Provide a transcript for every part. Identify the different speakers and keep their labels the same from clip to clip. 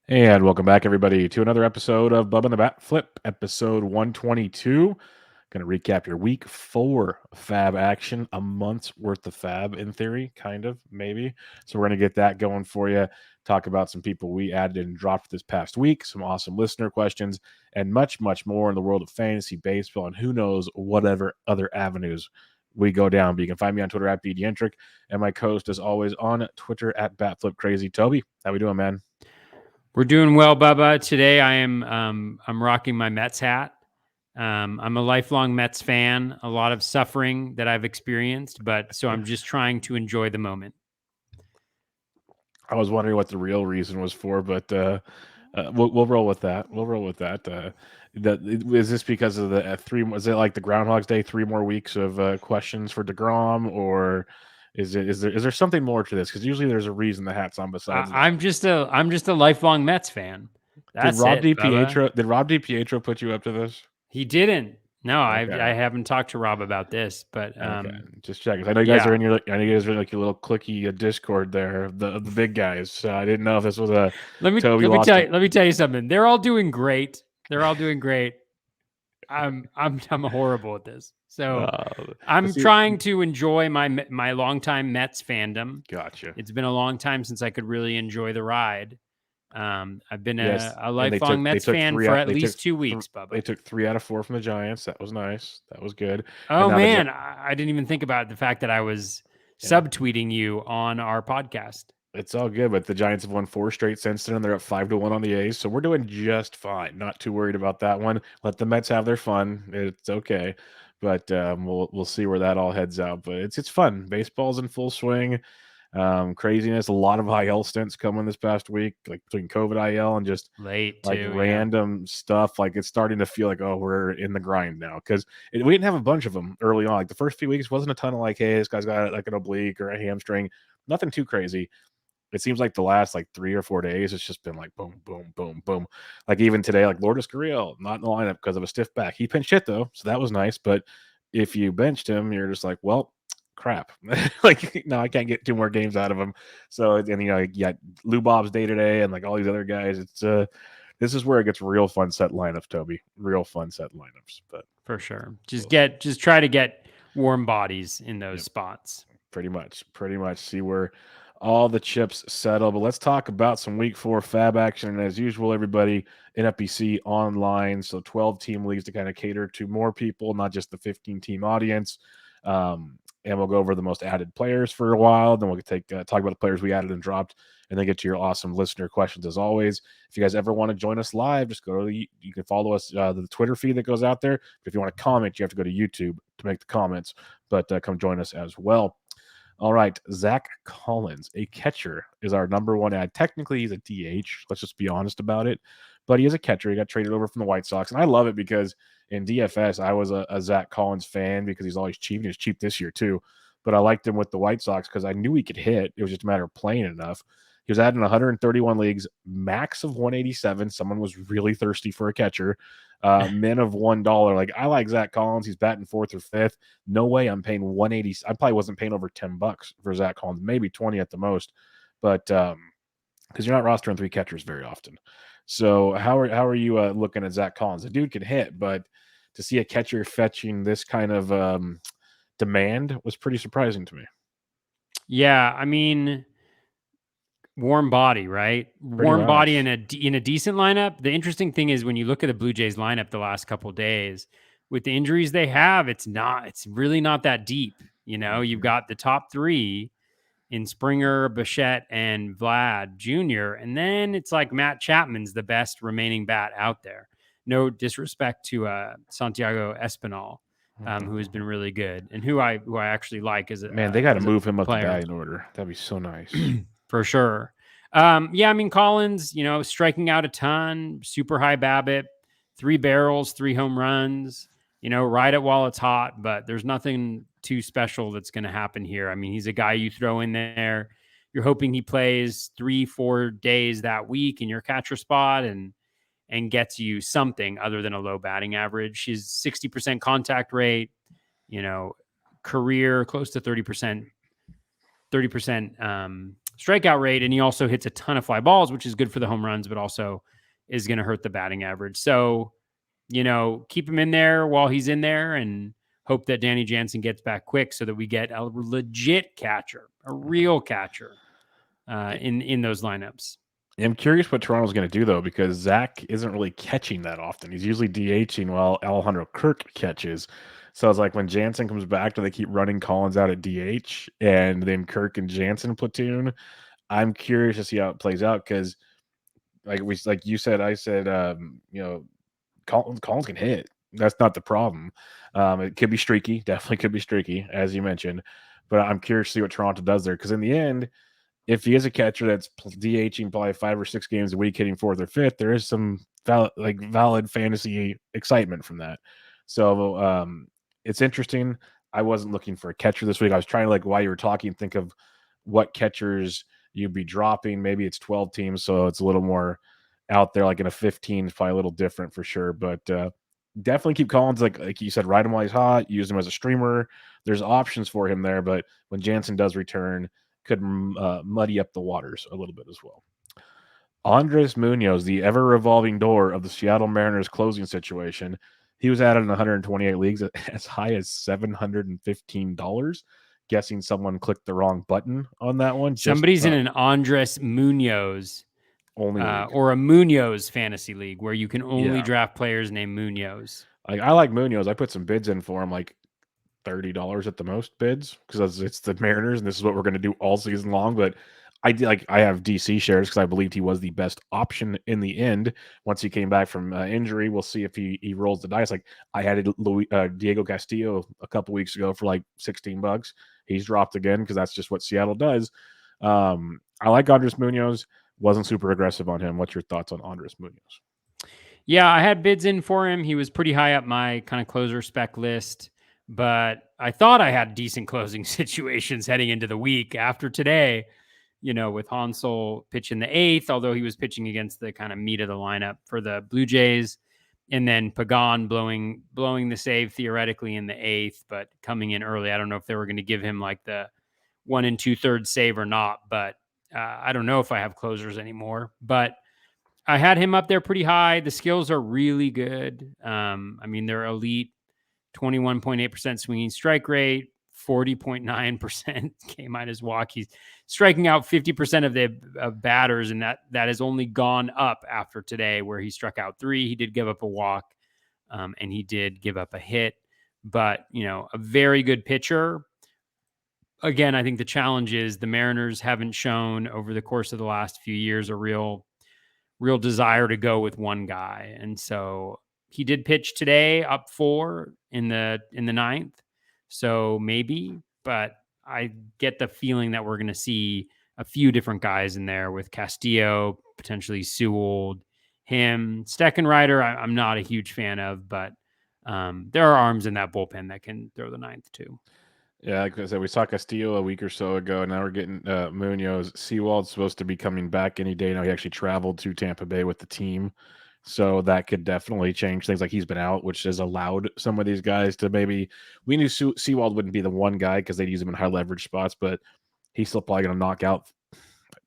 Speaker 1: And welcome back, everybody, to another episode of Bubba and the BatFlip, episode 122. Going to recap your week 4 FAAB action, a month's worth of FAAB in theory, kind of, maybe. So we're going to get that going for you, talk about some people we added and dropped this past week, some awesome listener questions, and much, much more in the world of fantasy baseball and who knows whatever other avenues we go down. But you can find me on Twitter at BDentric and my co-host, as always, on Twitter at BatFlipCrazy. Toby, how we doing, man?
Speaker 2: We're doing well, Bubba. Today I'm rocking my Mets hat. I'm a lifelong Mets fan. A lot of suffering that I've experienced, but so I'm just trying to enjoy the moment.
Speaker 1: I was wondering what the real reason was for, but we'll roll with that. We'll roll with that. Is this because of the three? Was it like the Groundhog's Day? 3 more weeks of questions for DeGrom, or is there something more to this? Because usually there's a reason the hat's on besides that.
Speaker 2: I'm just a lifelong Mets fan. That's Bubba.
Speaker 1: Did Rob DiPietro put you up to this?
Speaker 2: He didn't. No,
Speaker 1: Okay.
Speaker 2: I haven't talked to Rob about this, but
Speaker 1: Okay, just checking. I know you guys are in your. I know you guys are in like your little clicky Discord there, the big guys. So I didn't know if this was a.
Speaker 2: let me tell you something. They're all doing great. I'm horrible at this. So I'm trying to enjoy my longtime Mets fandom.
Speaker 1: Gotcha.
Speaker 2: It's been a long time since I could really enjoy the ride. I've been a lifelong Mets fan for at least 2 weeks, Bubba.
Speaker 1: They took 3 out of 4 from the Giants. That was nice. That was good.
Speaker 2: Oh, man. I didn't even think about the fact that I was subtweeting you on our podcast.
Speaker 1: It's all good, but the Giants have won 4 straight since then. They're up 5-1 on the A's, so we're doing just fine. Not too worried about that one. Let the Mets have their fun. It's okay, but we'll see where that all heads out. But it's fun. Baseball's in full swing. Craziness. A lot of IL stints coming this past week, like between COVID IL and just random stuff. Like it's starting to feel like, oh, we're in the grind now, because we didn't have a bunch of them early on. Like the first few weeks wasn't a ton of like, hey, this guy's got like an oblique or a hamstring. Nothing too crazy. It seems like the last like 3 or 4 days, it's just been like boom, boom, boom, boom. Like even today, like Lourdes Gurriel, not in the lineup because of a stiff back. He pinch hit though, so that was nice. But if you benched him, you're just like, well, crap. Like no, I can't get 2 more games out of him. So and you got Lou Bob's day today and like all these other guys. It's this is where it gets real fun set lineups, Toby. Real fun set lineups. But
Speaker 2: for sure, just try to get warm bodies in those spots.
Speaker 1: Pretty much. See where all the chips settle. But let's talk about some week 4 FAAB action. And as usual, everybody, NFBC online. So 12 team leagues to kind of cater to more people, not just the 15 team audience. And we'll go over the most added players for a while. Then we'll talk about the players we added and dropped, and then get to your awesome listener questions as always. If you guys ever want to join us live, just go to you can follow us the Twitter feed that goes out there. But if you want to comment, you have to go to YouTube to make the comments. But come join us as well. All right, Zach Collins, a catcher, is our number 1 ad. Technically, he's a DH. Let's just be honest about it. But he is a catcher. He got traded over from the White Sox. And I love it because in DFS, I was a Zach Collins fan because he's always cheap. He was cheap this year, too. But I liked him with the White Sox because I knew he could hit. It was just a matter of playing enough. He was added in 131 leagues, max of 187. Someone was really thirsty for a catcher. Min of $1. Like, I like Zach Collins. He's batting 4th or 5th. No way I'm paying 180. I probably wasn't paying over $10 for Zach Collins, maybe 20 at the most. But because you're not rostering 3 catchers very often. So how are you looking at Zach Collins? The dude can hit, but to see a catcher fetching this kind of demand was pretty surprising to me.
Speaker 2: Yeah, I mean, warm body, right? Warm body in a decent lineup. The interesting thing is when you look at the Blue Jays lineup the last couple of days, with the injuries they have, it's really not that deep. You've got the top 3 in Springer, Bichette, and Vlad Jr., and then it's like Matt Chapman's the best remaining bat out there. No disrespect to Santiago Espinal, who has been really good and who I actually like as a
Speaker 1: man. They got to move him up the batting order. That'd be so nice.
Speaker 2: For sure. Yeah, I mean, Collins, striking out a ton, super high BABIP, 3 barrels, 3 home runs, ride it while it's hot, but there's nothing too special that's going to happen here. I mean, he's a guy you throw in there. You're hoping he plays 3-4 days that week in your catcher spot and gets you something other than a low batting average. His 60% contact rate, career close to 30% strikeout rate, and he also hits a ton of fly balls, which is good for the home runs, but also is going to hurt the batting average. So, keep him in there while he's in there, and hope that Danny Jansen gets back quick so that we get a legit catcher, a real catcher in those lineups.
Speaker 1: I'm curious what Toronto's going to do, though, because Zach isn't really catching that often. He's usually DHing while Alejandro Kirk catches. So it's like when Jansen comes back, do they keep running Collins out at DH and then Kirk and Jansen platoon? I'm curious to see how it plays out because, like you said, I said, Collins can hit. That's not the problem. It could be streaky, definitely could be streaky, as you mentioned. But I'm curious to see what Toronto does there because in the end, if he is a catcher that's DHing probably 5 or 6 games a week, hitting 4th or 5th, there is some valid fantasy excitement from that. So it's interesting. I wasn't looking for a catcher this week. I was trying to, while you were talking, think of what catchers you'd be dropping. Maybe it's 12 teams, so it's a little more out there. Like in a 15, it's probably a little different for sure. But definitely keep Collins, like you said, ride him while he's hot. Use him as a streamer. There's options for him there. But when Jansen does return, could muddy up the waters a little bit as well. Andres Munoz, the ever-revolving door of the Seattle Mariners closing situation. He was added in 128 leagues as high as $715. Guessing someone clicked the wrong button on that one.
Speaker 2: Somebody's in an Andres Munoz
Speaker 1: only
Speaker 2: or a Munoz fantasy league where you can only draft players named Munoz.
Speaker 1: I like Munoz. I put some bids in for him, like $30 at the most bids, because it's the Mariners and this is what we're going to do all season long. But I have DC shares because I believed he was the best option in the end. Once he came back from injury, we'll see if he rolls the dice. Like I had Diego Castillo a couple weeks ago for like $16. He's dropped again because that's just what Seattle does. I like Andres Munoz. Wasn't super aggressive on him. What's your thoughts on Andres Munoz?
Speaker 2: Yeah, I had bids in for him. He was pretty high up my kind of closer spec list, but I thought I had decent closing situations heading into the week after today, with Hansel pitching the 8th, although he was pitching against the kind of meat of the lineup for the Blue Jays, and then Pagan blowing the save theoretically in the 8th, but coming in early. I don't know if they were going to give him like the 1 2/3 save or not, but I don't know if I have closers anymore, but I had him up there pretty high. The skills are really good. They're elite, 21.8% swinging strike rate, 40.9% K minus walk. He's striking out 50% of the batters, and that has only gone up after today, where he struck out 3. He did give up a walk, and he did give up a hit, but a very good pitcher. Again, I think the challenge is the Mariners haven't shown over the course of the last few years a real desire to go with one guy. And so he did pitch today up 4 in the 9th. So maybe, but I get the feeling that we're going to see a few different guys in there with Castillo, potentially Sewell, him. Steckenrider, I'm not a huge fan of, but there are arms in that bullpen that can throw the 9th too.
Speaker 1: Yeah, like I said, we saw Castillo a week or so ago. Now we're getting Munoz. Sewald's supposed to be coming back any day now. He actually traveled to Tampa Bay with the team. So that could definitely change things. Like he's been out, which has allowed some of these guys to maybe – we knew Sewald wouldn't be the one guy because they'd use him in high leverage spots, but he's still probably going to knock out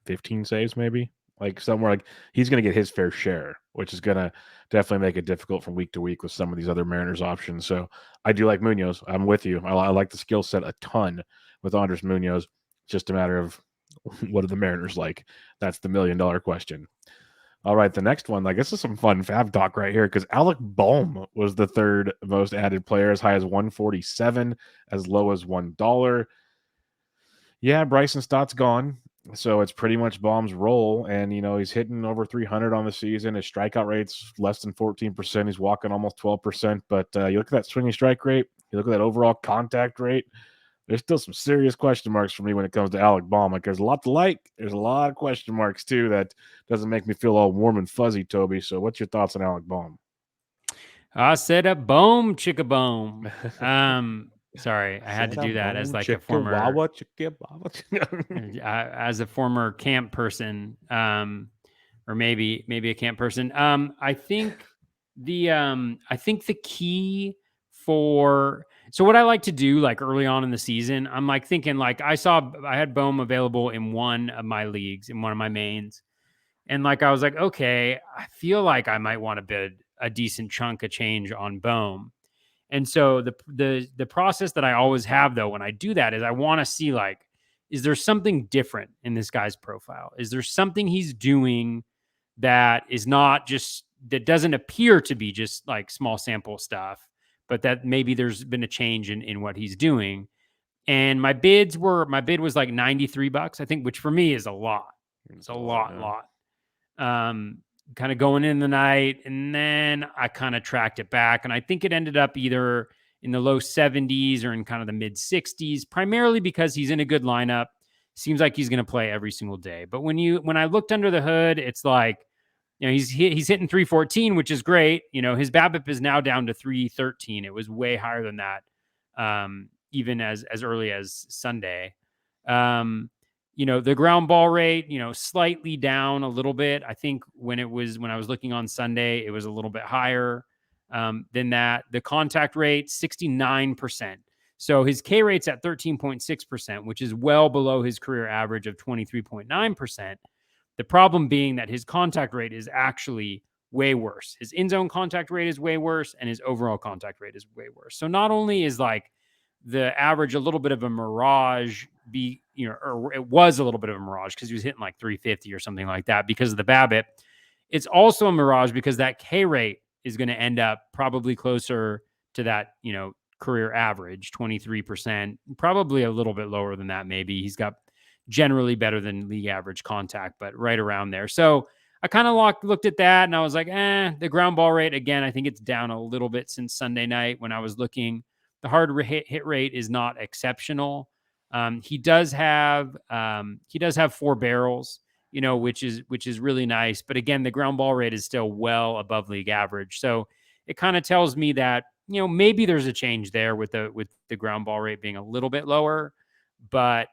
Speaker 1: 15 saves maybe. Like somewhere like he's going to get his fair share, which is going to definitely make it difficult from week to week with some of these other Mariners options. So I do like Munoz. I'm with you. I like the skill set a ton with Andres Munoz. Just a matter of what do the Mariners like? That's the $1 million question. All right, the next one, this is some fun FAAB talk right here because Alec Balm was the 3rd most added player, as high as 147, as low as $1. Yeah, Bryson Stott's gone. So it's pretty much Baum's role. And, he's hitting over 300 on the season. His strikeout rate's less than 14%. He's walking almost 12%. But you look at that swinging strike rate, you look at that overall contact rate, there's still some serious question marks for me when it comes to Alec Balm. Like, there's a lot to like. There's a lot of question marks, too, that doesn't make me feel all warm and fuzzy, Toby. So what's your thoughts on Alec Balm?
Speaker 2: I said a boom, chicka boom. Sorry, I had to do that as like a former as a former camp person, or maybe a camp person. I think the key for So what I like to do, like early on in the season, I'm like thinking, like I had Baum available in one of my leagues, in one of my mains, and like I was like, okay, I feel like I might want to bid a decent chunk of change on Baum. And so the process that I always have though when I do that is I want to see, like, is there something different in this guy's profile? Is there something he's doing that is not just, that doesn't appear to be just like small sample stuff, but that maybe there's been a change in what he's doing. And my bid was like $93, I think, which for me is a lot. It's a lot. Um, Kind of going in the night, and then I kind of tracked it back, and I think it ended up either in the low 70s or in kind of the mid 60s, primarily because he's in a good lineup. Seems like he's going to play every single day. But when I looked under the hood, it's like, he's hitting 314, which is great. His BABIP is now down to 313. It was way higher than that, even as early as Sunday. The ground ball rate, slightly down a little bit. I think when I was looking on Sunday, it was a little bit higher than that. The contact rate, 69%. So his K rate's at 13.6%, which is well below his career average of 23.9%. The problem being that his contact rate is actually way worse. His in-zone contact rate is way worse, and his overall contact rate is way worse. So not only is like the average a little bit of a mirage, or it was a little bit of a mirage because he was hitting like 350 or something like that because of the BABIP. It's also a mirage because that K rate is going to end up probably closer to that, career average, 23%, probably a little bit lower than that. Maybe he's got generally better than league average contact, but right around there. So I kind of looked at that and I was like, the ground ball rate, again, I think it's down a little bit since Sunday night when I was looking. The hard hit rate is not exceptional. He does have 4 barrels, which is really nice. But again, the ground ball rate is still well above league average. So it kind of tells me that, maybe there's a change there with the ground ball rate being a little bit lower, but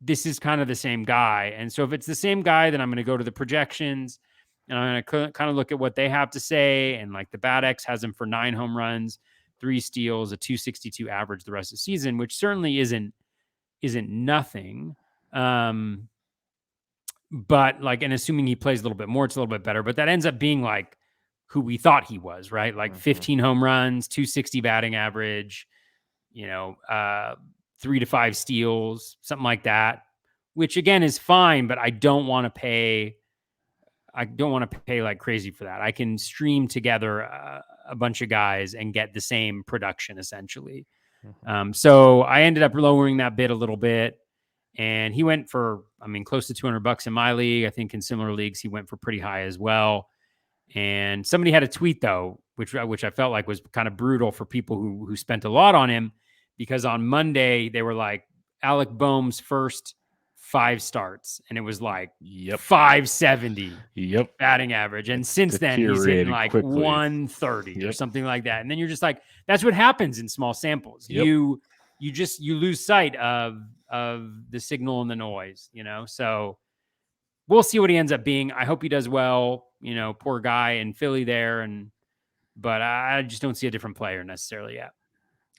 Speaker 2: this is kind of the same guy. And so if it's the same guy, then I'm going to go to the projections and I'm going to kind of look at what they have to say. And like the BatX has him for 9 home runs, 3 steals, a 262 average the rest of the season, which certainly isn't nothing. But like, and assuming he plays a little bit more, it's a little bit better, but that ends up being like who we thought he was, right? Like 15 home runs, 260 batting average, 3 to 5 steals, something like that, which again is fine, but I don't want to pay like crazy for that. I can stream together a bunch of guys and get the same production essentially. So I ended up lowering that bid a little bit, and he went for, close to $200 in my league. I think in similar leagues, he went for pretty high as well. And somebody had a tweet though, which I felt like was kind of brutal for people who spent a lot on him, because on Monday they were like, Alec Baum's first 5 starts, and it was like 570 batting average, and since then he's hitting like quickly 130 or something like that. And then you're just like, that's what happens in small samples. You lose sight of the signal and the noise, so we'll see what he ends up being. I hope he does well, poor guy in Philly there, but I just don't see a different player necessarily yet.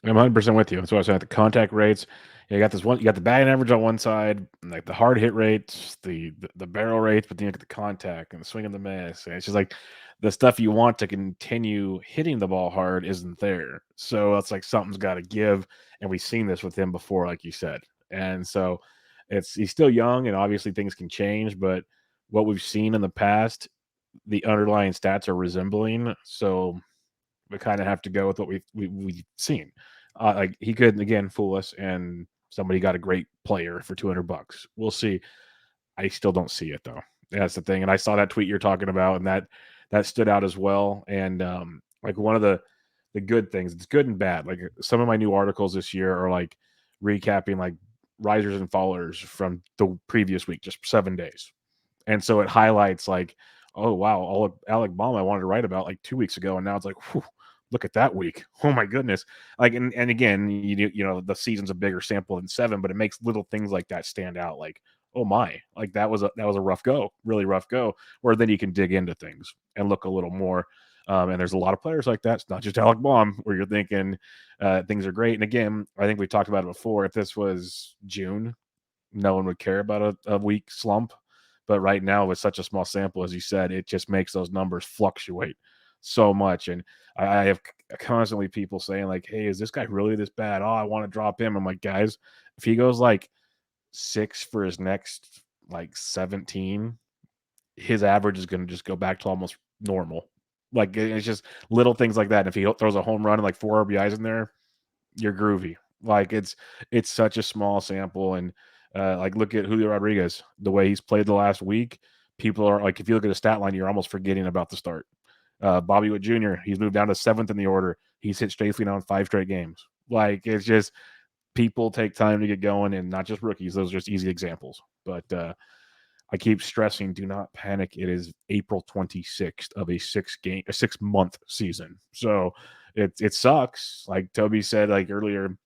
Speaker 1: I'm 100% with you. That's what I was saying. The contact rates, you got the batting average on one side, like the hard hit rates, the barrel rates, but then you look at the contact and the swing and the miss. And it's just like the stuff you want to continue hitting the ball hard isn't there. So it's like something's got to give, and we've seen this with him before, like you said. And so he's still young, and obviously things can change, but what we've seen in the past, the underlying stats are resembling. So we kind of have to go with what we've seen. Like he could again fool us, and somebody got a great player for $200. We'll see. I still don't see it though. That's the thing. And I saw that tweet you're talking about, and that stood out as well. And like one of the good things, it's good and bad. Like some of my new articles this year are like recapping like risers and fallers from the previous week, just 7 days. And so it highlights like, oh wow, Alec Balm I wanted to write about like 2 weeks ago, and now it's like, whew, look at that week. Oh my goodness. Like, and again, the season's a bigger sample than 7, but it makes little things like that stand out. Like, oh my, like that was a rough go, really rough go. Where then you can dig into things and look a little more. And there's a lot of players like that. It's not just Alec Balm where you're thinking things are great. And again, I think we talked about it before. If this was June, no one would care about a weak slump. But right now, with such a small sample, as you said, it just makes those numbers fluctuate so much. And I have constantly people saying, like, hey, is this guy really this bad? Oh, I want to drop him. I'm like, guys, if he goes like 6 for his next like 17, his average is going to just go back to almost normal. Like, it's just little things like that. And if he throws a home run and like 4 RBIs in there, you're groovy. Like, it's such a small sample. And like, look at Julio Rodriguez, the way he's played the last week. People are like, if you look at a stat line, you're almost forgetting about the start. Bobby Witt Jr., he's moved down to 7th in the order. He's hit strafely now in 5 straight games. Like, it's just people take time to get going, and not just rookies. Those are just easy examples. But I keep stressing, do not panic. It is April 26th of a 6-month season. So it sucks. Like Toby said, like earlier,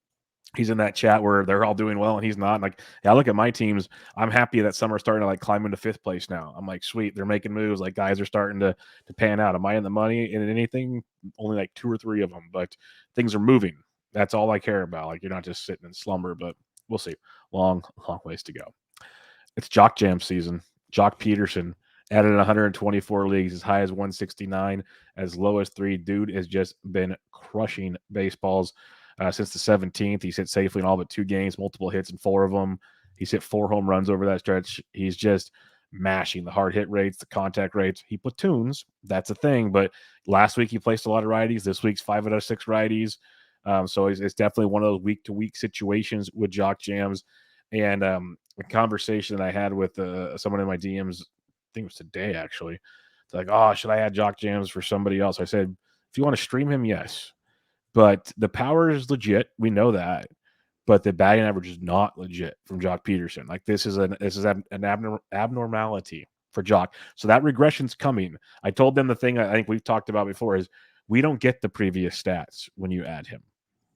Speaker 1: he's in that chat where they're all doing well and he's not. Like, yeah, I look at my teams. I'm happy that some are starting to like climb into 5th place now. I'm like, sweet, they're making moves. Like, guys are starting to pan out. Am I in the money in anything? Only like 2 or 3 of them, but things are moving. That's all I care about. Like, you're not just sitting in slumber, but we'll see. Long ways to go. It's Jock Jam season. Jock Peterson added 124 leagues, as high as 169, as low as 3. Dude has just been crushing baseballs since the 17th. He's hit safely in all but 2 games, multiple hits in 4 of them. He's hit 4 home runs over that stretch. He's just mashing the hard hit rates, the contact rates. He platoons. That's a thing. But last week he placed a lot of righties. This week's 5 out of 6 righties. So it's definitely one of those week-to-week situations with Jock Jams. And a conversation that I had with someone in my DMs, I think it was today actually. It's like, oh, should I add Jock Jams for somebody else? I said, if you want to stream him, yes. But the power is legit. We know that. But the batting average is not legit from Jock Peterson. Like, this is an abnormality for Jock. So that regression's coming. I told them the thing I think we've talked about before is we don't get the previous stats when you add him.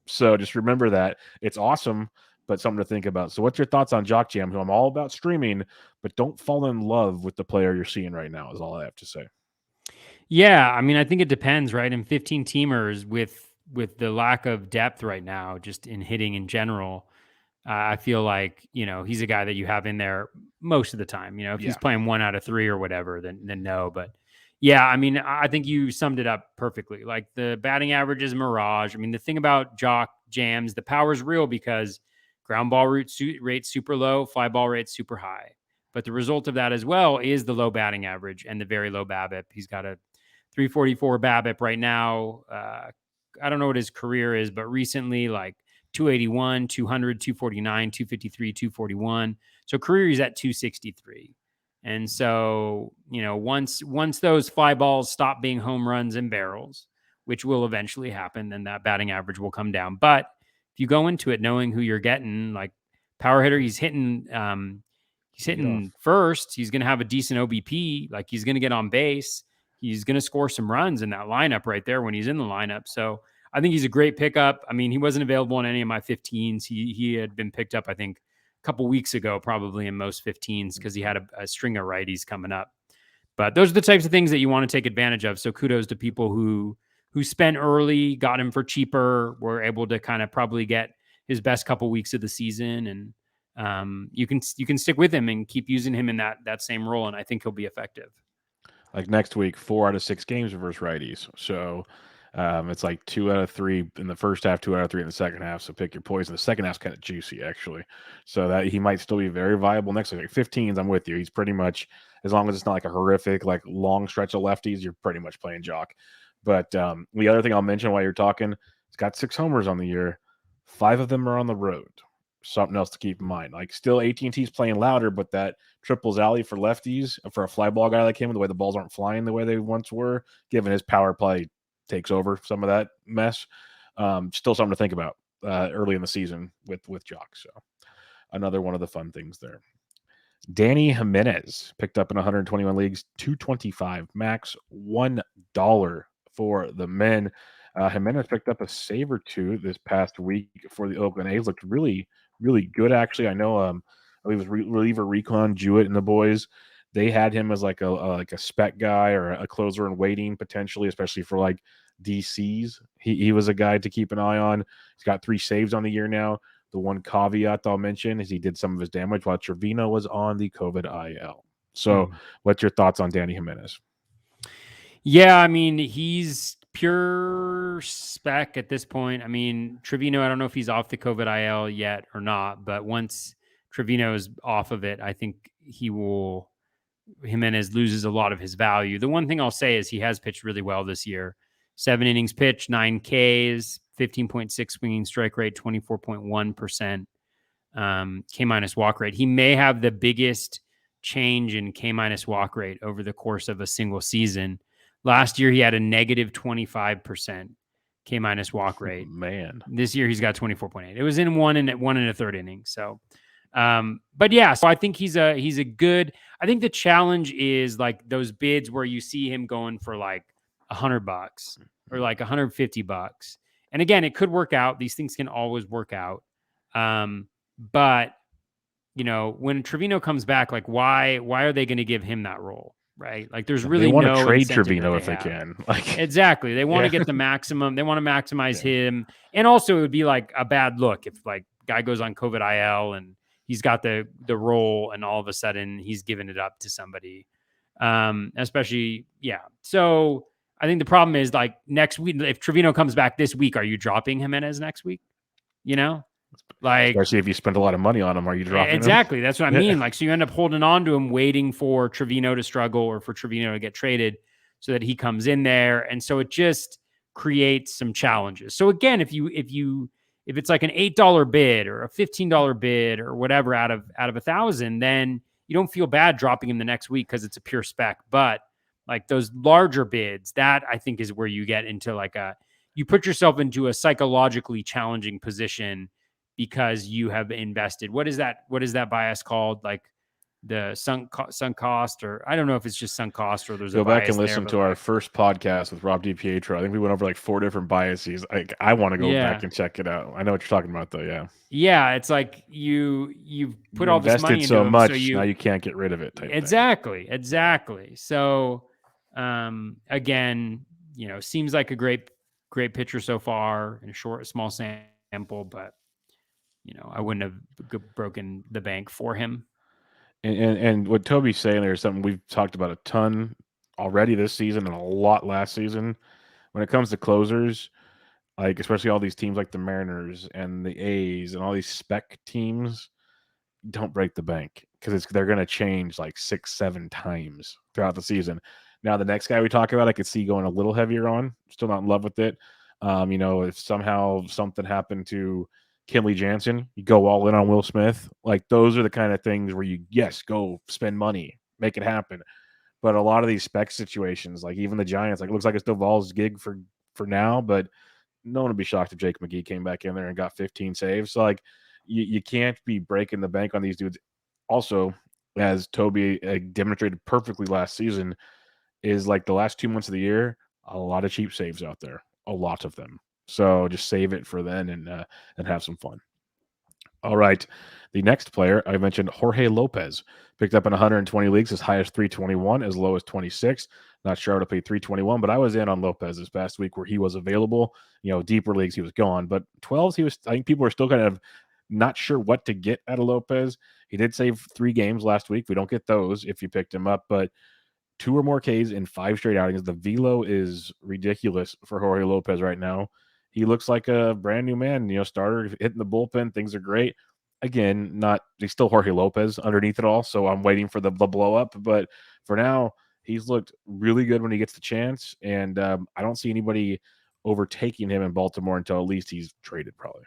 Speaker 1: So just remember that. It's awesome, but something to think about. So what's your thoughts on Jock Jam, who I'm all about streaming, but don't fall in love with the player you're seeing right now is all I have to say.
Speaker 2: Yeah, I mean, I think it depends, right? In 15 teamers with the lack of depth right now, just in hitting in general, I feel like, he's a guy that you have in there most of the time. If he's playing 1 out of 3 or whatever, then no. But yeah, I mean, I think you summed it up perfectly. Like, the batting average is a mirage. I mean, the thing about Jock Jams, the power's real because ground ball rate's super low, fly ball rate's super high. But the result of that as well is the low batting average and the very low BABIP. He's got a 344 BABIP right now. I don't know what his career is, but recently, like 281, 200, 249, 253, 241. So career he's at 263. And so, once those fly balls stop being home runs and barrels, which will eventually happen, then that batting average will come down. But if you go into it knowing who you're getting, like power hitter, he's hitting first. He's going to have a decent OBP. Like, he's going to get on base. He's going to score some runs in that lineup right there when he's in the lineup. So I think he's a great pickup. I mean, he wasn't available in any of my 15s. He had been picked up, I think, a couple weeks ago, probably in most 15s, because he had a string of righties coming up. But those are the types of things that you want to take advantage of. So kudos to people who spent early, got him for cheaper, were able to kind of probably get his best couple weeks of the season, and you can stick with him and keep using him in that same role, and I think he'll be effective.
Speaker 1: Like next week, 4 out of 6 games versus righties. So it's like 2 out of 3 in the first half, 2 out of 3 in the second half. So pick your poison. The second half's kind of juicy, actually. So that he might still be very viable next week. Like 15s, I'm with you. He's pretty much, as long as it's not like a horrific, like long stretch of lefties, you're pretty much playing Jock. But the other thing I'll mention while you're talking, he's got 6 homers on the year. 5 of them are on the road. Something else to keep in mind. Like, still AT&T's playing louder, but that triples alley for lefties, for a fly ball guy like him, the way the balls aren't flying the way they once were, given his power play takes over some of that mess. Still something to think about early in the season with Jock. So another one of the fun things there. Danny Jimenez picked up in 121 leagues, 225 max, $1 for the men. Jimenez picked up a save or 2 this past week for the Oakland A's. Looked really, really good, actually. I know I believe it was reliever Recon Jewett and the boys they had him as like a spec guy or a closer in waiting potentially, especially for like DCs. He was a guy to keep an eye on. He's got 3 saves on the year now. The one caveat I'll mention is he did some of his damage while Trevino was on the COVID IL. So, what's your thoughts on Danny Jimenez?
Speaker 2: Yeah, I mean, he's pure spec at this point. I mean, Trevino, I don't know if he's off the COVID IL yet or not, but once Trevino is off of it, I think Jimenez loses a lot of his value. The one thing I'll say is he has pitched really well this year. 7 innings pitched, 9 Ks, 15.6 swinging strike rate, 24.1% K minus walk rate. He may have the biggest change in K minus walk rate over the course of a single season. Last year, he had a negative 25% K minus walk rate.
Speaker 1: Man,
Speaker 2: this year he's got 24.8. It was in one and a third inning. So, but yeah, so I think he's a good. I think the challenge is like those bids where you see him going for like $100 or like $150. And again, it could work out. These things can always work out. But you know, when Trevino comes back, like why are they going to give him that role? Right. Like there's really
Speaker 1: they want
Speaker 2: no
Speaker 1: to trade
Speaker 2: incentive
Speaker 1: Trevino
Speaker 2: that
Speaker 1: if they
Speaker 2: have.
Speaker 1: can. Like
Speaker 2: Exactly. They want to get the maximum. They want to maximize him. And also it would be like a bad look if like guy goes on COVID IL and he's got the role and all of a sudden he's giving it up to somebody. Especially, yeah. So I think the problem is like next week, if Trevino comes back this week, are you dropping Jimenez next week? You know? Like,
Speaker 1: especially if you spend a lot of money on him, are you dropping him?
Speaker 2: Exactly. That's what I mean. Like, so you end up holding on to him, waiting for Trevino to struggle or for Trevino to get traded so that he comes in there. And so it just creates some challenges. So again, if it's like an $8 bid or a $15 bid or whatever out of 1,000, then you don't feel bad dropping him the next week because it's a pure spec. But like those larger bids, that I think is where you get into like you put yourself into a psychologically challenging position because you have invested. What is that bias called? Like the sunk cost, or I don't know if it's just sunk cost or there's
Speaker 1: go
Speaker 2: a bias
Speaker 1: back and listen to our first podcast with Rob DiPietro. I think we went over like 4 different biases. I want to go back and check it out. I know what you're talking about though. Yeah.
Speaker 2: Yeah. It's like you've put all this money into
Speaker 1: so
Speaker 2: them,
Speaker 1: much.
Speaker 2: So
Speaker 1: now you can't get rid of it.
Speaker 2: Exactly. So, again, you know, seems like a great pitcher so far in a small sample, but you know, I wouldn't have broken the bank for him.
Speaker 1: And what Toby's saying there is something we've talked about a ton already this season and a lot last season. When it comes to closers, like especially all these teams like the Mariners and the A's and all these spec teams, don't break the bank because they're going to change like 6-7 times throughout the season. Now the next guy we talk about, I could see going a little heavier on. Still not in love with it. You know, if somehow something happened to Kenley Jansen, you go all in on Will Smith. Like those are the kind of things where you go spend money, make it happen. But a lot of these spec situations, like even the Giants, like it looks like it's Duvall's gig for now, but no one would be shocked if Jake McGee came back in there and got 15 saves. So like you can't be breaking the bank on these dudes. Also, as Toby demonstrated perfectly last season, is like the last 2 months of the year, a lot of cheap saves out there, a lot of them. So just save it for then and have some fun. All right. The next player I mentioned, Jorge Lopez, picked up in 120 leagues, as high as 321, as low as 26. Not sure how to pay 321, but I was in on Lopez this past week where he was available. You know, deeper leagues, he was gone, but 12s, I think people are still kind of not sure what to get out of Lopez. He did save 3 games last week. We don't get those if you picked him up, but 2 or more Ks in 5 straight outings. The velo is ridiculous for Jorge Lopez right now. He looks like a brand new man, you know, starter hitting the bullpen. Things are great. Again, he's still Jorge Lopez underneath it all. So I'm waiting for the blow up. But for now, he's looked really good when he gets the chance. And I don't see anybody overtaking him in Baltimore until at least he's traded probably.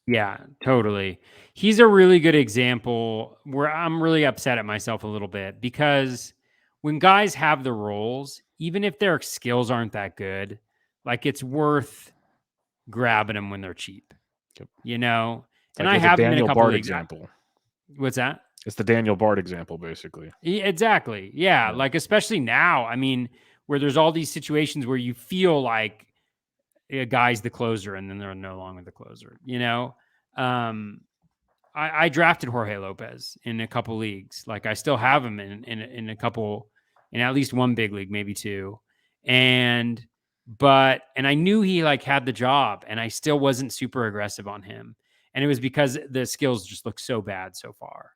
Speaker 2: Yeah, totally. He's a really good example where I'm really upset at myself a little bit because when guys have the roles, even if their skills aren't that good, like it's worth grabbing them when they're cheap, you know? And I have them in a couple of examples. What's that?
Speaker 1: It's the Daniel Bard example, basically.
Speaker 2: Exactly. Yeah. Like, especially now, I mean, where there's all these situations where you feel like a guy's the closer and then they're no longer the closer, you know? I drafted Jorge Lopez in a couple leagues. Like I still have him in a couple, in at least one big league, maybe two. And I knew he like had the job, and I still wasn't super aggressive on him. And it was because the skills just look so bad so far.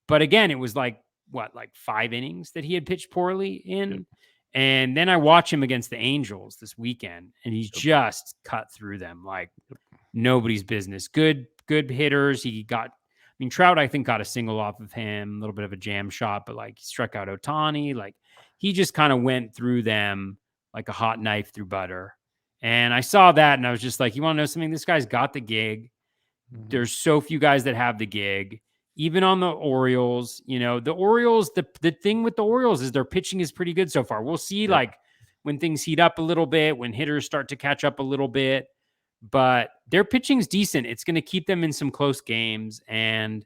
Speaker 2: But again, it was like 5 innings that he had pitched poorly in.
Speaker 1: Yep.
Speaker 2: And then I watch him against the Angels this weekend, and he's just cut through them like nobody's business. Good hitters. Trout, I think, got a single off of him, a little bit of a jam shot, but like he struck out Ohtani. Like he just kind of went through them like a hot knife through butter. And I saw that, and I was just like, you want to know something? This guy's got the gig. There's so few guys that have the gig. Even on the Orioles, the Orioles, the thing with the Orioles is their pitching is pretty good so far. We'll see like when things heat up a little bit, when hitters start to catch up a little bit, but their pitching's decent. It's going to keep them in some close games. And,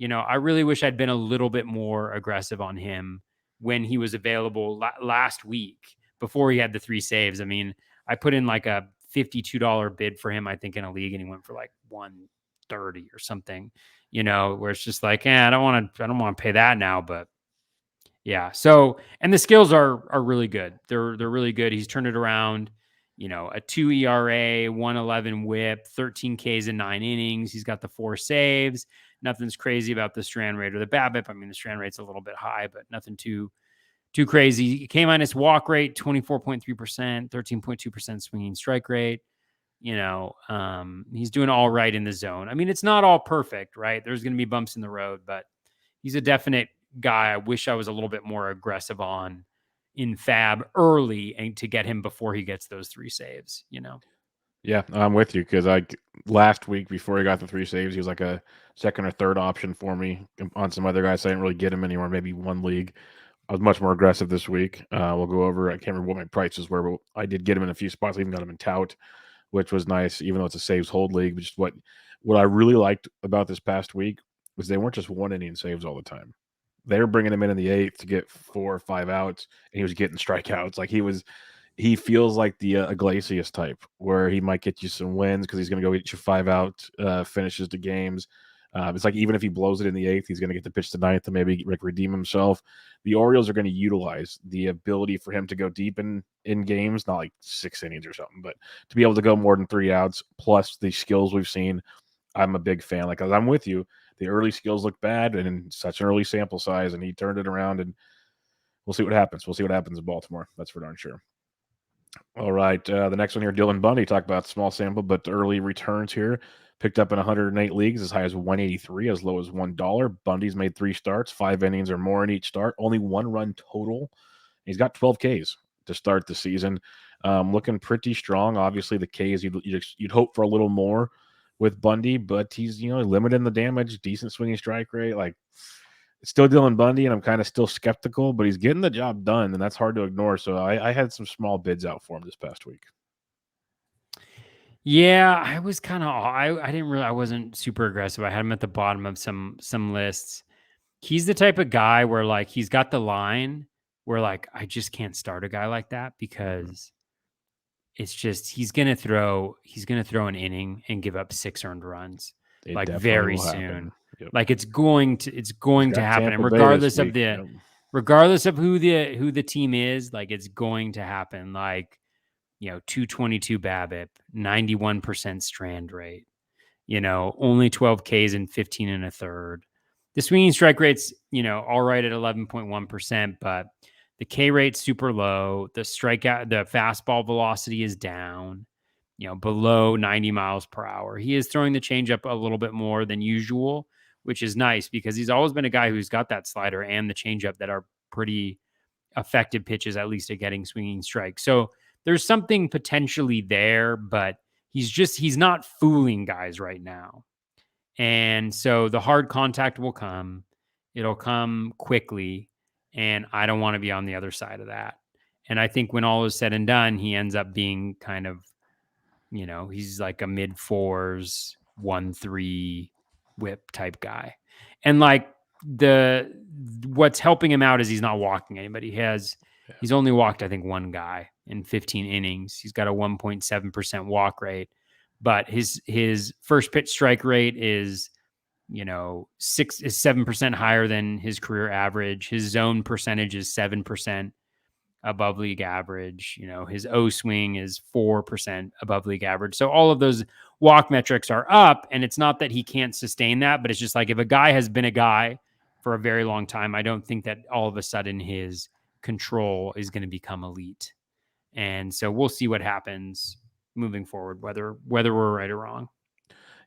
Speaker 2: I really wish I'd been a little bit more aggressive on him when he was available last week before he had the 3 saves. I mean, I put in like a $52 bid for him, I think, in a league, and he went for like 130 or something, where it's just like, I don't want to pay that now, but yeah. So, and the skills are really good. They're really good. He's turned it around, a 2 ERA, 111 whip, 13 Ks in 9 innings. He's got the 4 saves. Nothing's crazy about the strand rate or the BABIP. I mean, the strand rate's a little bit high, but nothing too crazy. K- walk rate, 24.3%, 13.2% swinging strike rate. He's doing all right in the zone. I mean, it's not all perfect, right? There's going to be bumps in the road, but he's a definite guy I wish I was a little bit more aggressive on in FAAB early and to get him before he gets those 3 saves,
Speaker 1: Yeah, I'm with you because last week before he got the 3 saves, he was like a second or third option for me on some other guys. I didn't really get him anymore, maybe one league. I was much more aggressive this week. We'll go over. I can't remember what my prices were, but I did get him in a few spots. I even got him in tout, which was nice, even though it's a saves hold league. But just what I really liked about this past week was they weren't just 1 inning saves all the time. They were bringing him in the 8th to get 4 or 5 outs, and he was getting strikeouts. Like he feels like the Iglesias type, where he might get you some wins because he's going to go get you 5 out finishes to games. It's like even if he blows it in the 8th, he's going to get the pitch to 9th to maybe redeem himself. The Orioles are going to utilize the ability for him to go deep in games, not like 6 innings or something, but to be able to go more than 3 outs plus the skills we've seen. I'm a big fan. Like I'm with you. The early skills look bad and in such an early sample size, and he turned it around, and we'll see what happens. We'll see what happens in Baltimore. That's for darn sure. All right. The next one here, Dylan Bundy. Talk about small sample, but early returns here. Picked up in 108 leagues, as high as 183, as low as $1. Bundy's made 3 starts, 5 innings or more in each start, only 1 run total. He's got 12 Ks to start the season. Looking pretty strong. Obviously, the Ks you'd hope for a little more with Bundy, but he's limited the damage, decent swinging strike rate. Like it's still Dylan Bundy, and I'm kind of still skeptical, but he's getting the job done, and that's hard to ignore. So I had some small bids out for him this past week.
Speaker 2: Yeah, I was kind of I wasn't super aggressive. I had him at the bottom of some lists. He's the type of guy where like he's got the line where like I just can't start a guy like that because it's just he's gonna throw an inning and give up 6 earned runs
Speaker 1: It
Speaker 2: like
Speaker 1: definitely
Speaker 2: very
Speaker 1: will
Speaker 2: soon.
Speaker 1: happen. Yep.
Speaker 2: Like it's going to happen, and
Speaker 1: Tampa Bay this week.
Speaker 2: regardless of who the team is, like it's going to happen. Like 222 BABIP, 91% strand rate, only 12 Ks and 15 and a third. The swinging strike rate's, all right at 11.1%, but the K rate's super low. The fastball velocity is down, below 90 miles per hour. He is throwing the changeup a little bit more than usual, which is nice because he's always been a guy who's got that slider and the changeup that are pretty effective pitches, at least at getting swinging strikes. So there's something potentially there, but he's not fooling guys right now. And so the hard contact will come. It'll come quickly. And I don't want to be on the other side of that. And I think when all is said and done, he ends up being kind of, he's like a mid 4s, 1-3 whip type guy. And like what's helping him out is he's not walking anybody. He's only walked, I think, 1 guy in 15 innings. He's got a 1.7% walk rate, but his first pitch strike rate is 7% higher than his career average. His zone percentage is 7% above league average. His O swing is 4% above league average. So all of those walk metrics are up, and it's not that he can't sustain that, but it's just like if a guy has been a guy for a very long time, I don't think that all of a sudden his control is going to become elite. And so we'll see what happens moving forward, whether we're right or wrong.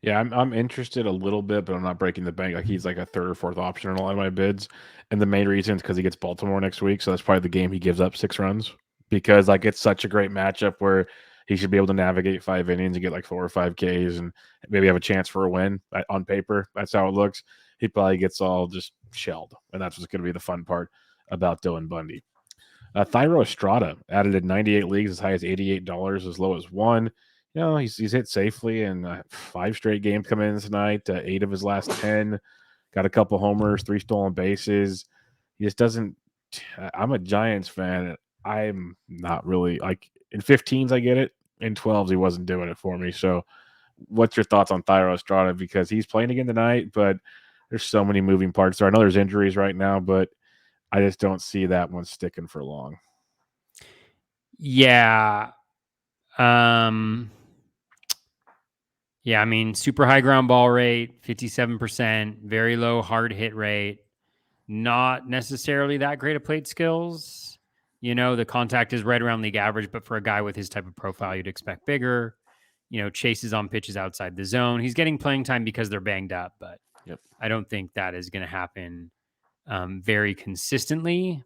Speaker 1: Yeah, I'm interested a little bit, but I'm not breaking the bank. Like he's like a third or fourth option in a lot of my bids, and the main reason is because he gets Baltimore next week, so that's probably the game he gives up 6 runs because like it's such a great matchup where he should be able to navigate 5 innings and get like 4 or 5 Ks and maybe have a chance for a win on paper. That's how it looks. He probably gets all just shelled, and that's what's going to be the fun part about Dylan Bundy. Thairo Estrada added in 98 leagues as high as $88, as low as 1. He's hit safely in 5 straight games coming in tonight. 8 of his last 10. Got a couple homers, 3 stolen bases. He just doesn't. I'm a Giants fan. I'm not really like in 15s. I get it. In 12s, he wasn't doing it for me. So, what's your thoughts on Thairo Estrada? Because he's playing again tonight, but there's so many moving parts there. I know there's injuries right now, but I just don't see that one sticking for long.
Speaker 2: Yeah. Yeah, I mean, super high ground ball rate, 57%, very low hard hit rate, not necessarily that great of plate skills. The contact is right around league average, but for a guy with his type of profile, you'd expect bigger. Chases on pitches outside the zone. He's getting playing time because they're banged up, but
Speaker 1: Yep.
Speaker 2: I don't think that is going to happen very consistently.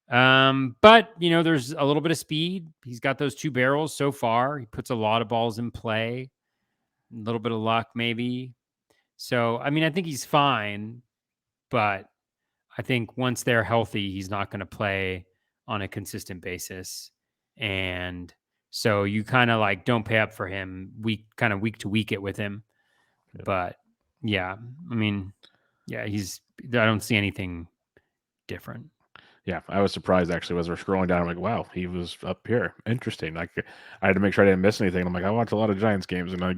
Speaker 2: But there's a little bit of speed. He's got those 2 barrels so far. He puts a lot of balls in play, a little bit of luck maybe. So, I mean, I think he's fine, but I think once they're healthy, he's not going to play on a consistent basis. And so you kind of like don't pay up for him week to week it with him.
Speaker 1: Yep.
Speaker 2: But yeah, I mean, yeah, I don't see anything different.
Speaker 1: Yeah, I was surprised actually as we're scrolling down. I'm like, wow, he was up here. Interesting. Like, I had to make sure I didn't miss anything. I'm like, I watch a lot of Giants games and I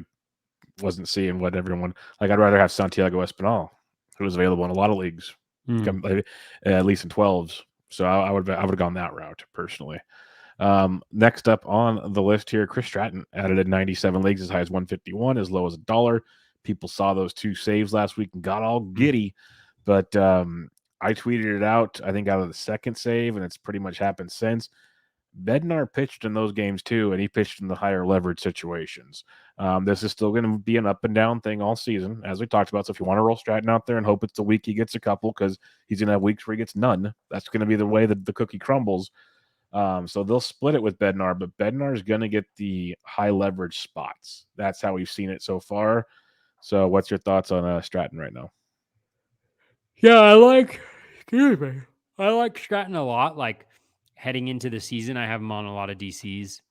Speaker 1: wasn't seeing what everyone like. I'd rather have Santiago Espinal, who was available in a lot of leagues, at least in 12s. So I would have gone that route personally. Next up on the list here, Chris Stratton added in 97 leagues as high as 151, as low as $1. People saw those 2 saves last week and got all giddy, but I tweeted it out, I think, out of the second save, and it's pretty much happened since. Bednar pitched in those games too, and he pitched in the higher leverage situations. This is still going to be an up and down thing all season, as we talked about. So if you want to roll Stratton out there and hope it's the week he gets a couple, because he's going to have weeks where he gets none, that's going to be the way that the cookie crumbles. So they'll split it with Bednar, but Bednar is going to get the high leverage spots. That's how we've seen it so far. So what's your thoughts on Stratton right now?
Speaker 2: Yeah, I like Stratton a lot. Like heading into the season, I have him on a lot of DCs.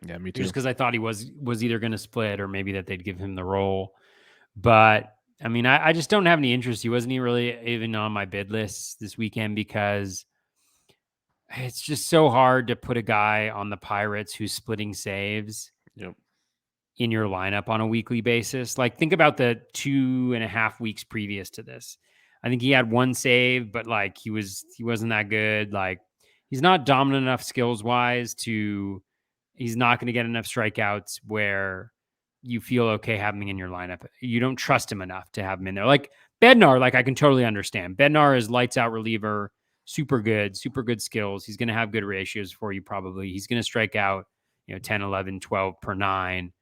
Speaker 1: Yeah, me too.
Speaker 2: Just because I thought he was either going to split or maybe that they'd give him the role. But I mean, I just don't have any interest. He wasn't really even on my bid list this weekend because it's just so hard to put a guy on the Pirates who's splitting saves in your lineup on a weekly basis. Like, think about the 2.5 weeks previous to this. I think he had 1 save, but like he wasn't that good. Like, he's not dominant enough skills wise he's not going to get enough strikeouts where you feel okay having him in your lineup. You don't trust him enough to have him in there. Like Bednar, like I can totally understand. Bednar is lights out reliever, super good skills. He's going to have good ratios for you probably. He's going to strike out, 10, 11, 12 per 9.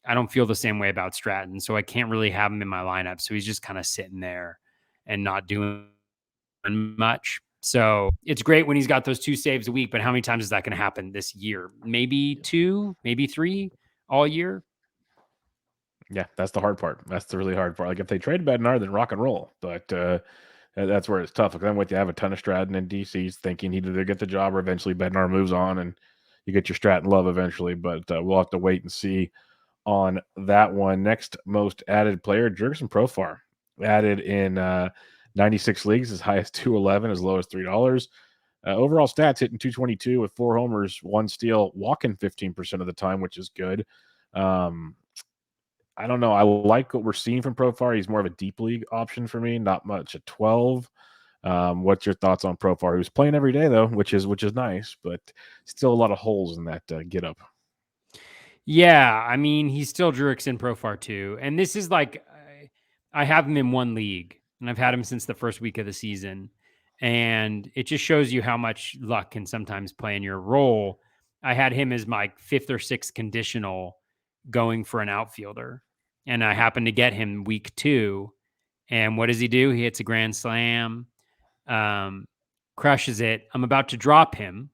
Speaker 2: I don't feel the same way about Stratton, so I can't really have him in my lineup. So he's just kind of sitting there and not doing much. So it's great when he's got those 2 saves a week, but how many times is that going to happen this year? Maybe 2, maybe 3 all year.
Speaker 1: Yeah, that's the hard part. That's the really hard part. Like if they trade Bednar, then rock and roll. But that's where it's tough. Like then with you have a ton of Stratton and DCs thinking he'd either get the job or eventually Bednar moves on and you get your Stratton love eventually. But we'll have to wait and see on that one. Next most added player, Jurickson Profar, added in 96 leagues as high as 211, as low as $3. Overall stats hitting 222 with 4 homers, 1 steal, walking 15% of the time, which is good. I don't know. I like what we're seeing from Profar. He's more of a deep league option for me, not much at 12. What's your thoughts on Profar? He was playing every day though, which is nice, but still a lot of holes in that get up.
Speaker 2: Yeah, I mean, he's still Jurix in Profar too. And this is like, I have him in one league, and I've had him since the first week of the season. And it just shows you how much luck can sometimes play in your role. I had him as my 5th or 6th conditional going for an outfielder. And I happened to get him week 2. And what does he do? He hits a grand slam, um, crushes it. I'm about to drop him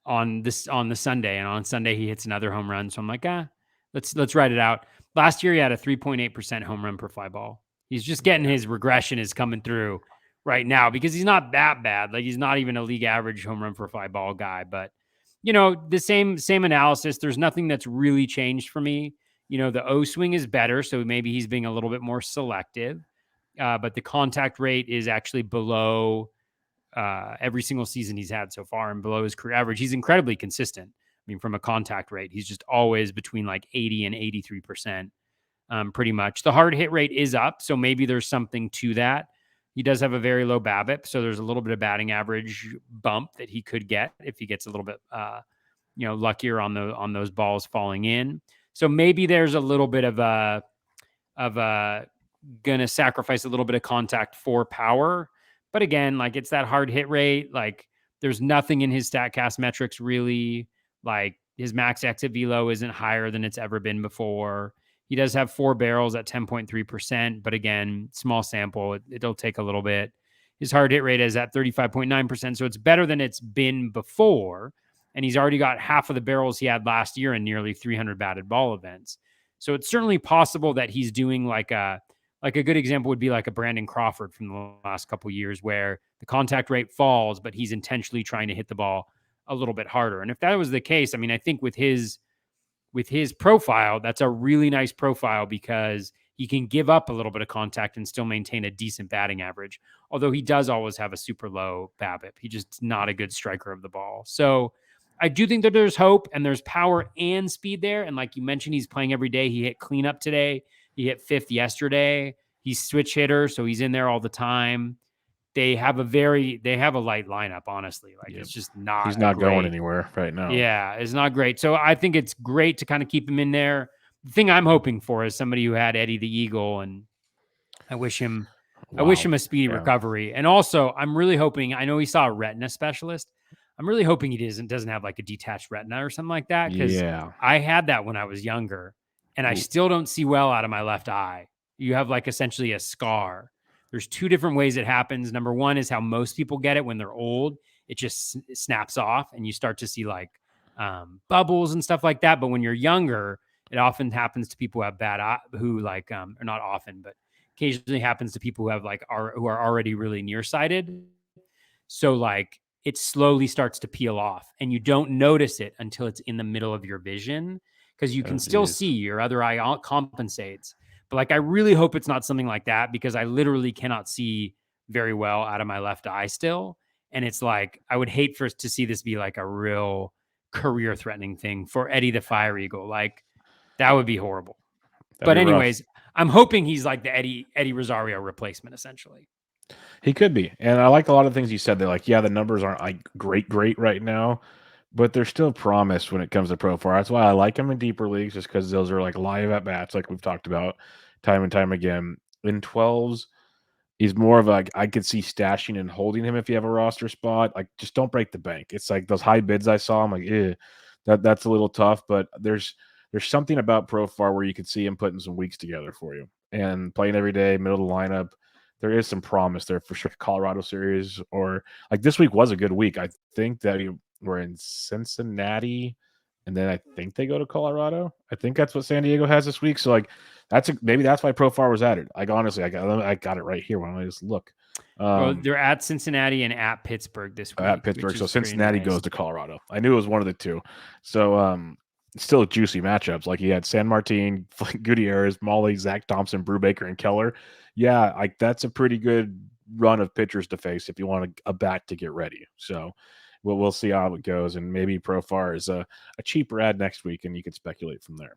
Speaker 2: on the Sunday, and on Sunday he hits another home run. So I'm like, let's write it out. Last year he had a 3.8% home run per fly ball. He's just getting his regression is coming through right now because he's not that bad. Like he's not even a league average home run per fly ball guy, but the same analysis. There's nothing that's really changed for me. The O swing is better, so maybe he's being a little bit more selective. But the contact rate is actually below every single season he's had so far and below his career average. He's incredibly consistent. I mean, from a contact rate, he's just always between like 80 and 83%, pretty much. The hard hit rate is up, so maybe there's something to that. He does have a very low BABIP, so there's a little bit of batting average bump that he could get if he gets a little bit, luckier on those balls falling in. So maybe there's a little bit of a gonna sacrifice a little bit of contact for power. But again, like it's that hard hit rate. Like there's nothing in his StatCast metrics really. Like his max exit velo isn't higher than it's ever been before. He does have 4 barrels at 10.3%, but again, small sample. It'll take a little bit. His hard hit rate is at 35.9%, so it's better than it's been before. And he's already got half of the barrels he had last year in nearly 300 batted ball events. So it's certainly possible that he's doing like a good example would be like a Brandon Crawford from the last couple of years where the contact rate falls, but he's intentionally trying to hit the ball a little bit harder. And if that was the case, I mean, I think with his profile, that's a really nice profile because he can give up a little bit of contact and still maintain a decent batting average. Although he does always have a super low BABIP. He just not a good striker of the ball. So I do think that there's hope and there's power and speed there. And like you mentioned, he's playing every day. He hit cleanup today. He hit 5th yesterday. He's switch hitter, so he's in there all the time. They have a light lineup, honestly. Like it's just not.
Speaker 1: He's not going anywhere right now.
Speaker 2: Yeah, it's not great. So I think it's great to kind of keep him in there. The thing I'm hoping for is somebody who had Eddie the Eagle, and I wish him a speedy recovery. And also, I'm really hoping. I know he saw a retina specialist. I'm really hoping he doesn't have like a detached retina or something like that. Because I had that when I was younger. And I still don't see well out of my left eye. You have like essentially a scar. There's 2 different ways it happens. Number one is how most people get it when they're old. It just snaps off and you start to see like bubbles and stuff like that. But when you're younger, it often happens to people who have bad eye, who like, or not often, but occasionally happens to people who have like, who are already really nearsighted. So like it slowly starts to peel off and you don't notice it until it's in the middle of your vision. Because you can still see, your other eye compensates. But like, I really hope it's not something like that because I literally cannot see very well out of my left eye still. And it's like, I would hate for us to see this be like a real career threatening thing for Eddie the Fire Eagle. Like that would be horrible. But anyways, I'm hoping he's like the Eddie Rosario replacement, essentially.
Speaker 1: He could be. And I like a lot of things you said. They're like, yeah, the numbers aren't like great right now, but there's still promise when it comes to Profar. That's why I like him in deeper leagues, just because those are like live at bats, like we've talked about time and time again. In 12s, he's more of like, I could see stashing and holding him if you have a roster spot. Like, just don't break the bank. It's like those high bids I saw. I'm like, that's a little tough, but there's something about Profar where you could see him putting some weeks together for you and playing every day, middle of the lineup. There is some promise there for sure. Colorado series, or like this week was a good week. I think that we're in Cincinnati, and then I think they go to Colorado. I think that's what San Diego has this week. So like maybe that's why Profar was added. Like honestly, I got it right here. Why don't I just look?
Speaker 2: Well, they're at Cincinnati and at Pittsburgh this week.
Speaker 1: At Pittsburgh, so Cincinnati goes to Colorado. I knew it was one of the two. So still juicy matchups. Like he had San Martin, Gutierrez, Molly, Zach Thompson, Brubaker, and Keller. Yeah, like that's a pretty good run of pitchers to face if you want a bat to get ready. So we'll see how it goes, and maybe Profar is a cheaper ad next week, and you can speculate from there.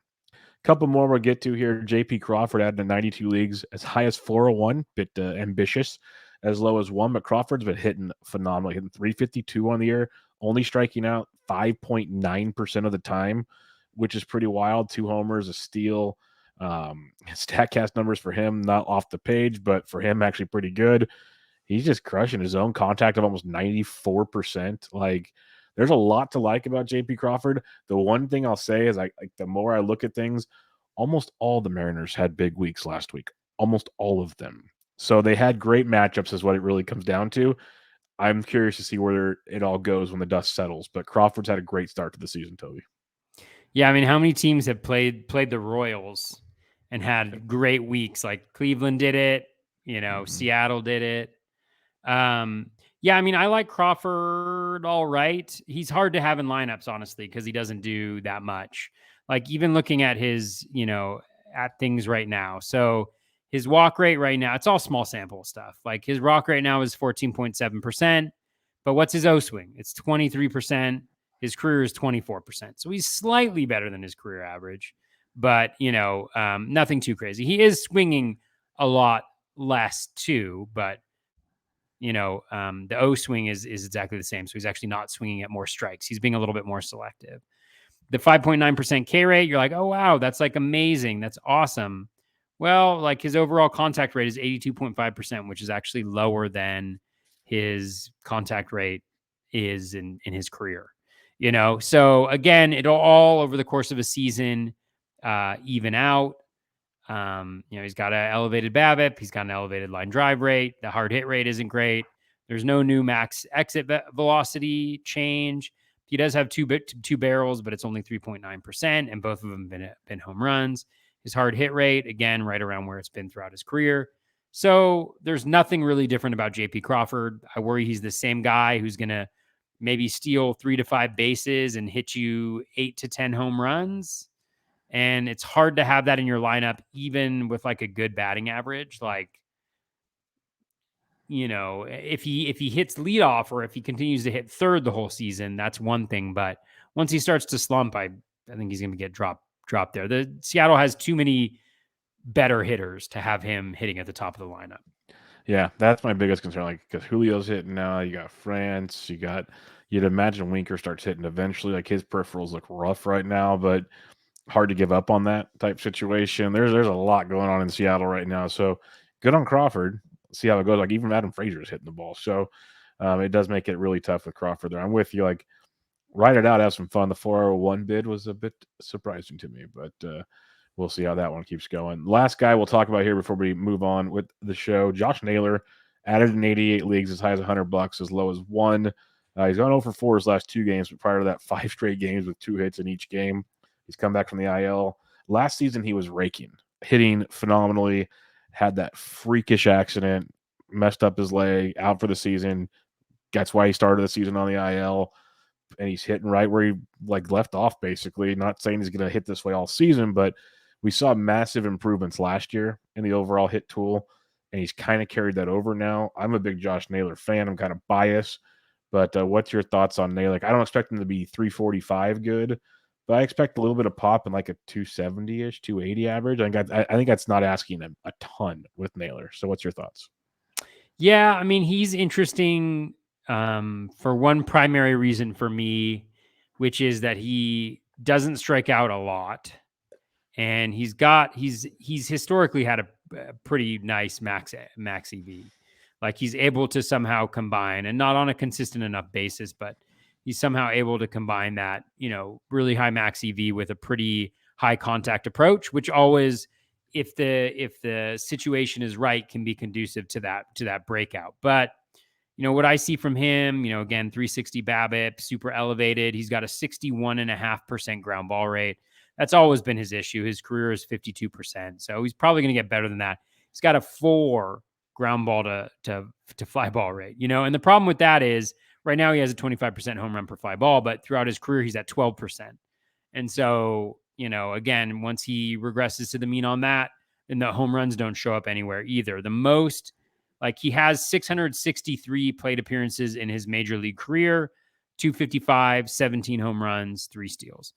Speaker 1: Couple more we'll get to here. J.P. Crawford added to 92 leagues, as high as 401, bit ambitious, as low as 1, but Crawford's been hitting phenomenally, hitting 352 on the year, only striking out 5.9% of the time, which is pretty wild. 2 homers, a steal. Statcast numbers for him, not off the page, but for him, actually pretty good. He's just crushing his own contact of almost 94%. Like, there's a lot to like about JP Crawford. The one thing I'll say is, like the more I look at things, almost all the Mariners had big weeks last week. Almost all of them. So they had great matchups is what it really comes down to. I'm curious to see where it all goes when the dust settles. But Crawford's had a great start to the season, Toby.
Speaker 2: Yeah, I mean, how many teams have played the Royals and had great weeks? Like Cleveland did it, Seattle did it. Yeah, I mean, I like Crawford all right. He's hard to have in lineups, honestly, because he doesn't do that much. Like even looking at his, at things right now. So his walk rate right now, it's all small sample stuff. Like his walk rate now is 14.7%. But what's his O swing? It's 23%. His career is 24%. So he's slightly better than his career average, but nothing too crazy. He is swinging a lot less too, but the O swing is exactly the same. So he's actually not swinging at more strikes. He's being a little bit more selective. The 5.9% K rate, you're like, oh, wow, that's like amazing. That's awesome. Well, like his overall contact rate is 82.5%, which is actually lower than his contact rate is in his career. So again, it'll all over the course of a season even out. He's got an elevated BABIP. He's got an elevated line drive rate. The hard hit rate isn't great. There's no new max exit velocity change. He does have two barrels, but it's only 3.9%, and both of them been home runs. His hard hit rate, again, right around where it's been throughout his career. So there's nothing really different about JP Crawford. I worry he's the same guy who's going to maybe steal 3 to 5 bases and hit you 8 to 10 home runs. And it's hard to have that in your lineup, even with like a good batting average. Like, if he hits leadoff or if he continues to hit third the whole season, that's one thing. But once he starts to slump, I think he's going to get dropped there. The Seattle has too many better hitters to have him hitting at the top of the lineup.
Speaker 1: Yeah, that's my biggest concern. Like, because Julio's hitting now, you got France, you'd imagine Winker starts hitting eventually. Like his peripherals look rough right now, but hard to give up on that type situation. There's a lot going on in Seattle right now. So good on Crawford. See how it goes. Like even Adam Frazier's hitting the ball. So it does make it really tough with Crawford there. I'm with you. Like ride it out, have some fun. The 401 bid was a bit surprising to me, but we'll see how that one keeps going. Last guy we'll talk about here before we move on with the show, Josh Naylor, added in 88 leagues, as high as $100, as low as 1. He's gone over 4 his last 2 games, but prior to that, 5 straight games with 2 hits in each game. He's come back from the IL. Last season, he was raking, hitting phenomenally, had that freakish accident, messed up his leg, out for the season. That's why he started the season on the IL. And he's hitting right where he left off, basically. Not saying he's going to hit this way all season, but we saw massive improvements last year in the overall hit tool, and he's kind of carried that over now. I'm a big Josh Naylor fan. I'm kind of biased, but what's your thoughts on Naylor? I don't expect him to be 345 good, but I expect a little bit of pop in like a 270-ish, 280 average. I think that's not asking him a ton with Naylor. So what's your thoughts?
Speaker 2: Yeah, I mean, he's interesting for one primary reason for me, which is that he doesn't strike out a lot. And he's historically had a pretty nice max EV. Like he's able to somehow combine, and not on a consistent enough basis, but he's somehow able to combine that, really high max EV with a pretty high contact approach, which always, if the situation is right, can be conducive to that breakout. But what I see from him, again, 360 BABIP, super elevated. He's got a 61.5% ground ball rate. That's always been his issue. His career is 52%. So he's probably going to get better than that. He's got a 4 ground ball to fly ball rate, and the problem with that is right now he has a 25% home run per fly ball, but throughout his career, he's at 12%. And so, again, once he regresses to the mean on that, then the home runs don't show up anywhere either. The most, he has 663 plate appearances in his major league career, 255, 17 home runs, 3 steals.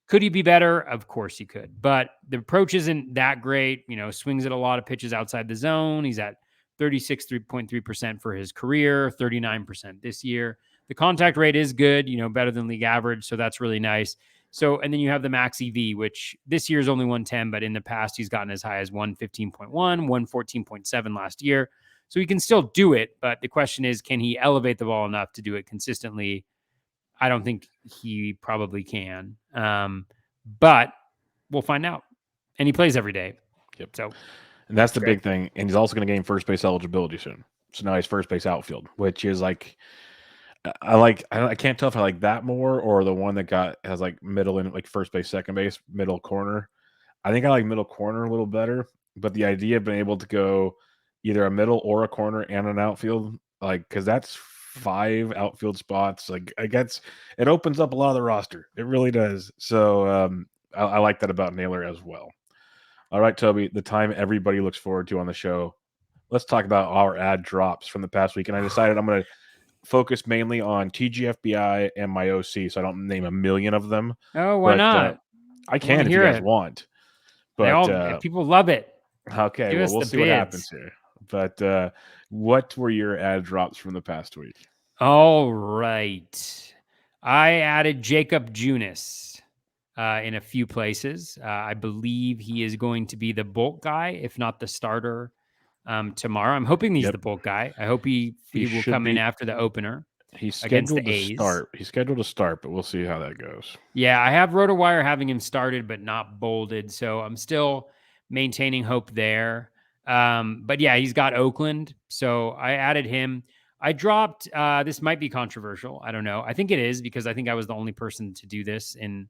Speaker 2: Could he be better? Of course he could. But the approach isn't that great. Swings at a lot of pitches outside the zone. He's at 36.3% for his career, 39% this year. The contact rate is good, better than league average. So that's really nice. So, and then you have the max EV, which this year is only 110, but in the past he's gotten as high as 115.1, 114.7 last year. So he can still do it. But the question is, can he elevate the ball enough to do it consistently? I don't think he probably can. But we'll find out. And he plays every day.
Speaker 1: Yep.
Speaker 2: So,
Speaker 1: and that's the big thing. And he's also going to gain first base eligibility soon. So now he's first base outfield, which is like, I can't tell if I like that more or the one that has like middle and like first base, second base, middle corner. I think I like middle corner a little better, but the idea of being able to go either a middle or a corner and an outfield, like, because that's 5 outfield spots. Like, I guess it opens up a lot of the roster. It really does. So I like that about Naylor as well. All right, Toby, the time everybody looks forward to on the show. Let's talk about our ad drops from the past week. And I decided I'm going to focus mainly on TGFBI and my OC, so I don't name a million of them.
Speaker 2: Oh, why not?
Speaker 1: I can if you guys want. But
Speaker 2: people love it.
Speaker 1: Okay, well, we'll see what happens here. But what were your ad drops from the past week?
Speaker 2: All right. I added Jacob Junis in a few places. I believe he is going to be the bulk guy, if not the starter tomorrow. I'm hoping he's the bulk guy. I hope he will come in after the opener.
Speaker 1: He's scheduled to start. He's scheduled to start, but we'll see how that goes.
Speaker 2: Yeah, I have RotoWire having him started, but not bolded. So I'm still maintaining hope there. But yeah, he's got Oakland. So I added him. I dropped, this might be controversial. I don't know. I think it is because I think I was the only person to do this in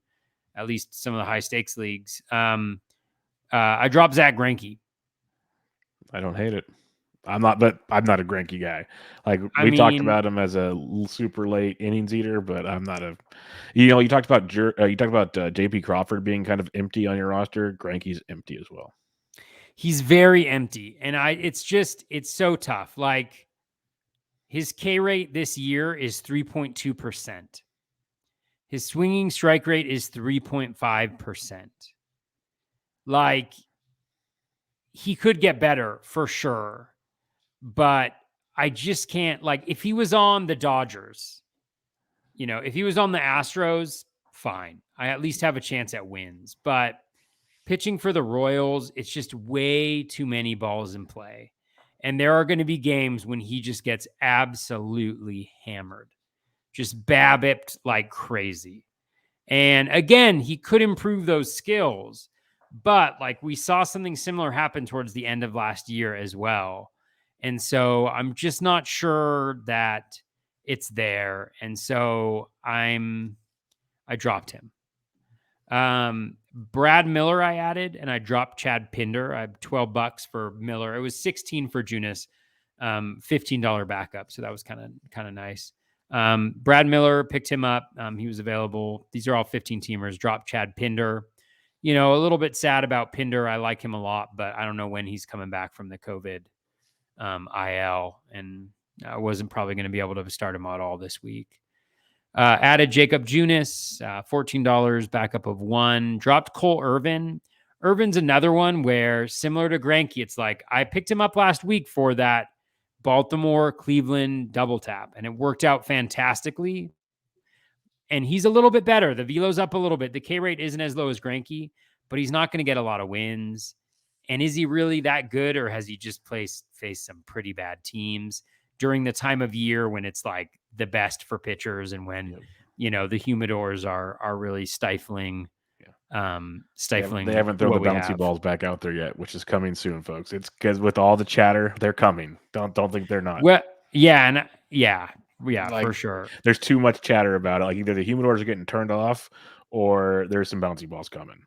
Speaker 2: at least some of the high stakes leagues. I dropped Zach Greinke.
Speaker 1: I don't hate it. I'm not a Greinke guy. Like we talked about him as a super late innings eater, but I'm not a. You talked about JP Crawford being kind of empty on your roster. Greinke's empty as well.
Speaker 2: He's very empty, and it's so tough. Like his K rate this year is 3.2%. His swinging strike rate is 3.5%. Like he could get better for sure. But I just can't, like, if he was on the Dodgers, if he was on the Astros, fine. I at least have a chance at wins. But pitching for the Royals, it's just way too many balls in play. And there are going to be games when he just gets absolutely hammered, just BABIP'd like crazy. And again, he could improve those skills. But like we saw something similar happen towards the end of last year as well. And so I'm just not sure that it's there. And so I dropped him. Brad Miller I added, and I dropped Chad Pinder. I have $12 for Miller. It was 16 for Junis, $15 backup. So that was kind of nice. Brad Miller, picked him up. He was available. These are all 15 teamers. Dropped Chad Pinder. A little bit sad about Pinder. I like him a lot, but I don't know when he's coming back from the COVID IL, and I wasn't probably going to be able to start him out all this week. Added Jacob Junis, $14, backup of 1. Dropped Cole Irvin. Irvin's another one where, similar to Greinke, it's like I picked him up last week for that Baltimore-Cleveland double tap, and it worked out fantastically. And he's a little bit better. The velo's up a little bit. The K rate isn't as low as Greinke, but he's not going to get a lot of wins. And is he really that good, or has he just faced some pretty bad teams during the time of year when it's like the best for pitchers and when, the humidors are really stifling.
Speaker 1: They haven't thrown the bouncy balls back out there yet, which is coming soon, folks. It's because with all the chatter, they're coming. Don't think they're not.
Speaker 2: Well, yeah, like, for sure.
Speaker 1: There's too much chatter about it. Like either the humidors are getting turned off, or there's some bouncy balls coming.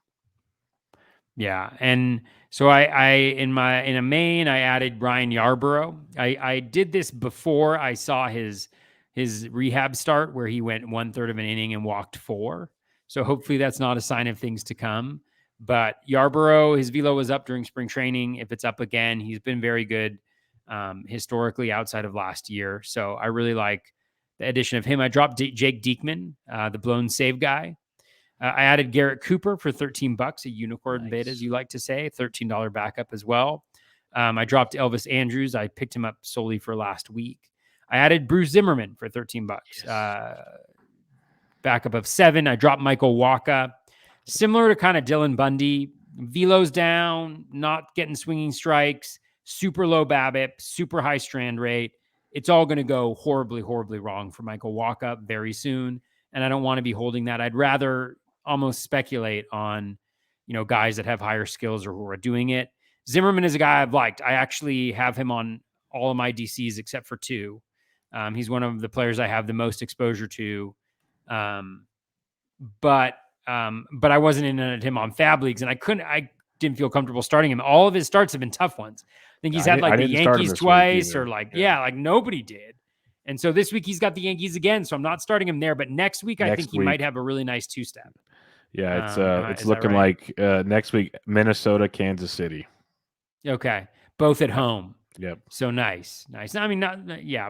Speaker 2: Yeah, and so I in a main I added Ryan Yarborough. I did this before I saw his rehab start where he went 1/3 of an inning and walked 4. So hopefully that's not a sign of things to come. But Yarborough, his velo was up during spring training. If it's up again, he's been very good historically outside of last year. So I really like the addition of him. I dropped Jake Diekman, the blown save guy. I added Garrett Cooper for $13, a unicorn bid, as
Speaker 1: Nice.
Speaker 2: you like to say, $13 backup as well. I dropped Elvis Andrews. I picked him up solely for last week. I added Bruce Zimmerman for $13. Yes. Backup of 7. I dropped Michael Wacha. Similar to kind of Dylan Bundy, velo's down, not getting swinging strikes, super low BABIP, super high strand rate. It's all going to go horribly, horribly wrong for Michael Wacha very soon. And I don't want to be holding that. I'd rather almost speculate on, guys that have higher skills or who are doing it. Zimmerman is a guy I've liked. I actually have him on all of my DCs except for 2. He's one of the players I have the most exposure to. But I wasn't in at him on FAAB leagues, and I didn't feel comfortable starting him. All of his starts have been tough ones. I think he's had like the Yankees twice, or like nobody did. And so this week he's got the Yankees again, so I'm not starting him there. But next week I think he might have a really nice 2-step.
Speaker 1: Yeah, it's looking like next week Minnesota, Kansas City.
Speaker 2: Okay, both at home.
Speaker 1: Yep.
Speaker 2: So nice. I mean,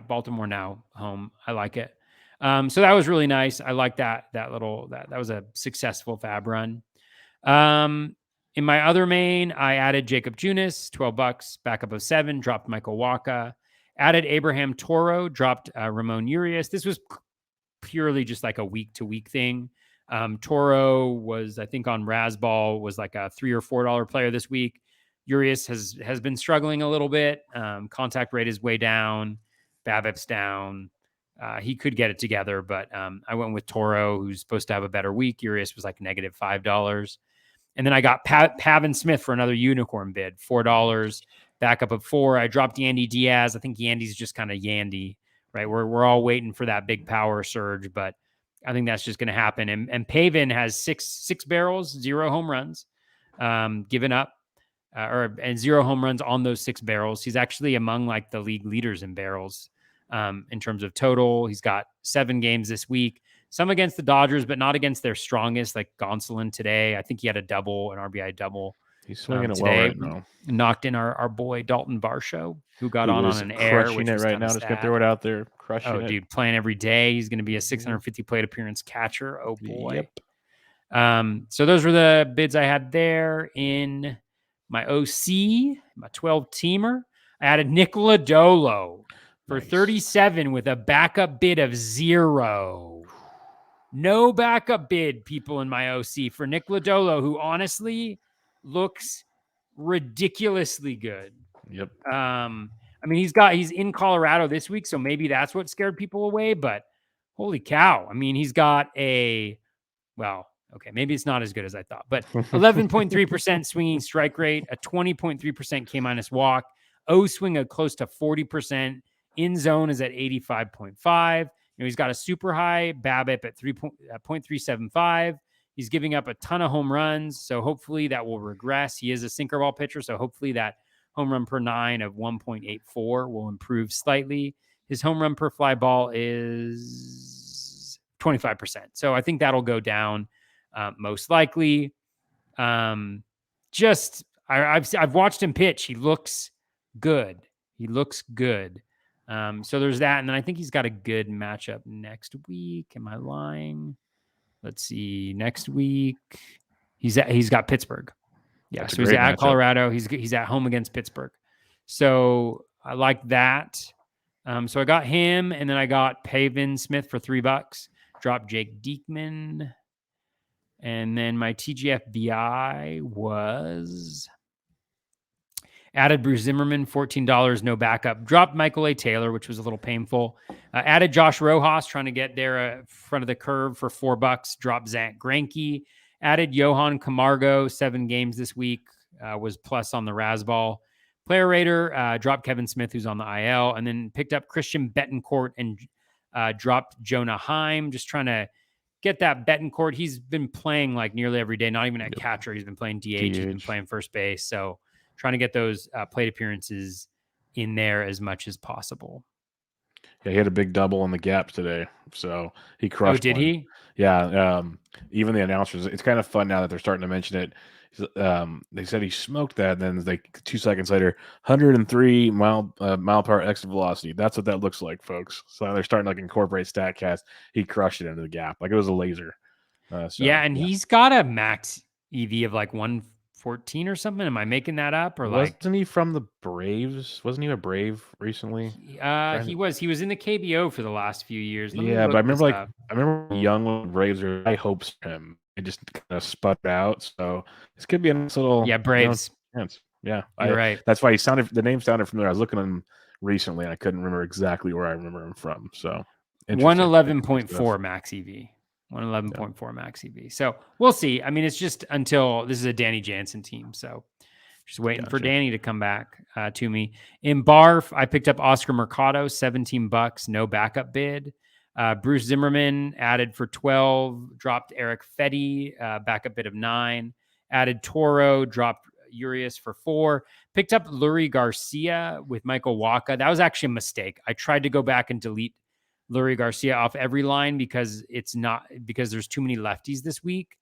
Speaker 2: Baltimore now home. I like it. So that was really nice. I like that was a successful FAAB run. In my other main, I added Jacob Junis, $12, backup of 7, dropped Michael Wacha, added Abraham Toro, dropped Ramon Urias. This was purely just like a week-to-week thing. Toro was, I think, on Razzball was like a $3 or $4 player this week. Urias has been struggling a little bit. Contact rate is way down. BABIP's down. He could get it together, but I went with Toro, who's supposed to have a better week. Urias was like negative $5. And then I got Pavin Smith for another unicorn bid, $4, backup of 4. I dropped Yandy Diaz. I think Yandy's just kind of Yandy, right? We're all waiting for that big power surge, but I think that's just going to happen. And Pavin has six barrels, 0 home runs, given up, and 0 home runs on those 6 barrels. He's actually among like the league leaders in barrels. In terms of total, he's got 7 games this week, some against the Dodgers, but not against their strongest, like Gonsolin today. I think he had an RBI double.
Speaker 1: He's swinging it
Speaker 2: today.
Speaker 1: well right now.
Speaker 2: Knocked in our boy Dalton Varsho, who got on an air.
Speaker 1: Crushing it right now. Just gonna throw it out there. Crushing it.
Speaker 2: Dude, playing every day. He's going to be a 650 plate appearance catcher. Oh boy. Yep. So those were the bids I had there in my OC, my 12-teamer. I added Nick Lodolo for 37 with a backup bid of 0. No backup bid, people in my OC, for Nick Lodolo, who honestly looks ridiculously good.
Speaker 1: Yep.
Speaker 2: I mean, he's in Colorado this week, so maybe that's what scared people away, but holy cow. I mean, he's got maybe it's not as good as I thought, but 11.3% swinging strike rate, a 20.3% K- walk, swing of close to 40%. In zone is at 85.5. He's got a super high BABIP at 3.375. He's giving up a ton of home runs, so hopefully that will regress. He is a sinker ball pitcher, so hopefully that home run per 9 of 1.84 will improve slightly. His home run per fly ball is 25%. So I think that'll go down most likely. I've watched him pitch. He looks good. So there's that. And then I think he's got a good matchup next week. Am I lying? Let's see. Next week, he's got Pittsburgh. Yeah.
Speaker 1: That's
Speaker 2: so he's at Colorado. He's at home against Pittsburgh. So I like that. So I got him, and then I got Pavin Smith for $3. Dropped Jake Diekman. And then my TGFBI was added Bruce Zimmerman, $14, no backup. Dropped Michael A. Taylor, which was a little painful. Added Josh Rojas, trying to get there front of the curve for $4. Dropped Zach Greinke. Added Johan Camargo, 7 games this week. Was plus on the Razzball. Player rater, dropped Kevin Smith, who's on the IL. And then picked up Christian Betancourt and dropped Jonah Heim. Just trying to get that Betancourt. He's been playing like nearly every day, not even at catcher. He's been playing DH. He's been playing first base. So trying to get those plate appearances in there as much as possible.
Speaker 1: Yeah, he had a big double in the gap today, so he crushed.
Speaker 2: Oh, did he?
Speaker 1: Yeah. Even the announcers, it's kind of fun now that they're starting to mention it. They said he smoked that, and then like 2 seconds later, 103 mile per hour exit velocity. That's what that looks like, folks. So they're starting to like incorporate StatCast. He crushed it into the gap like it was a laser.
Speaker 2: Yeah, and he's got a max EV of like 114 or something. Am I making that up? Or
Speaker 1: wasn't he from the Braves? Wasn't he a Brave recently?
Speaker 2: He was in the KBO for the last few years. Let me
Speaker 1: Yeah, but
Speaker 2: look this up.
Speaker 1: I remember young with Braves are high hopes for him. It just kind of sput out. So this could be a nice little
Speaker 2: Braves.
Speaker 1: Chance. Yeah,
Speaker 2: You're right.
Speaker 1: That's why the name sounded familiar. I was looking at him recently and I couldn't remember exactly where I remember him from. So
Speaker 2: 111.4 max EV. 111.4 max EV. So we'll see. I mean, it's just until this is a Danny Jansen team. So just waiting for Danny to come back to me. In Barf, I picked up Oscar Mercado, $17, no backup bid. Bruce Zimmerman added for 12, dropped Eric Fetty, backup bid of 9. Added Toro, dropped Urias for 4. Picked up Lurie Garcia with Michael Wacha. That was actually a mistake. I tried to go back and delete Lurie Garcia off every line because there's too many lefties this week.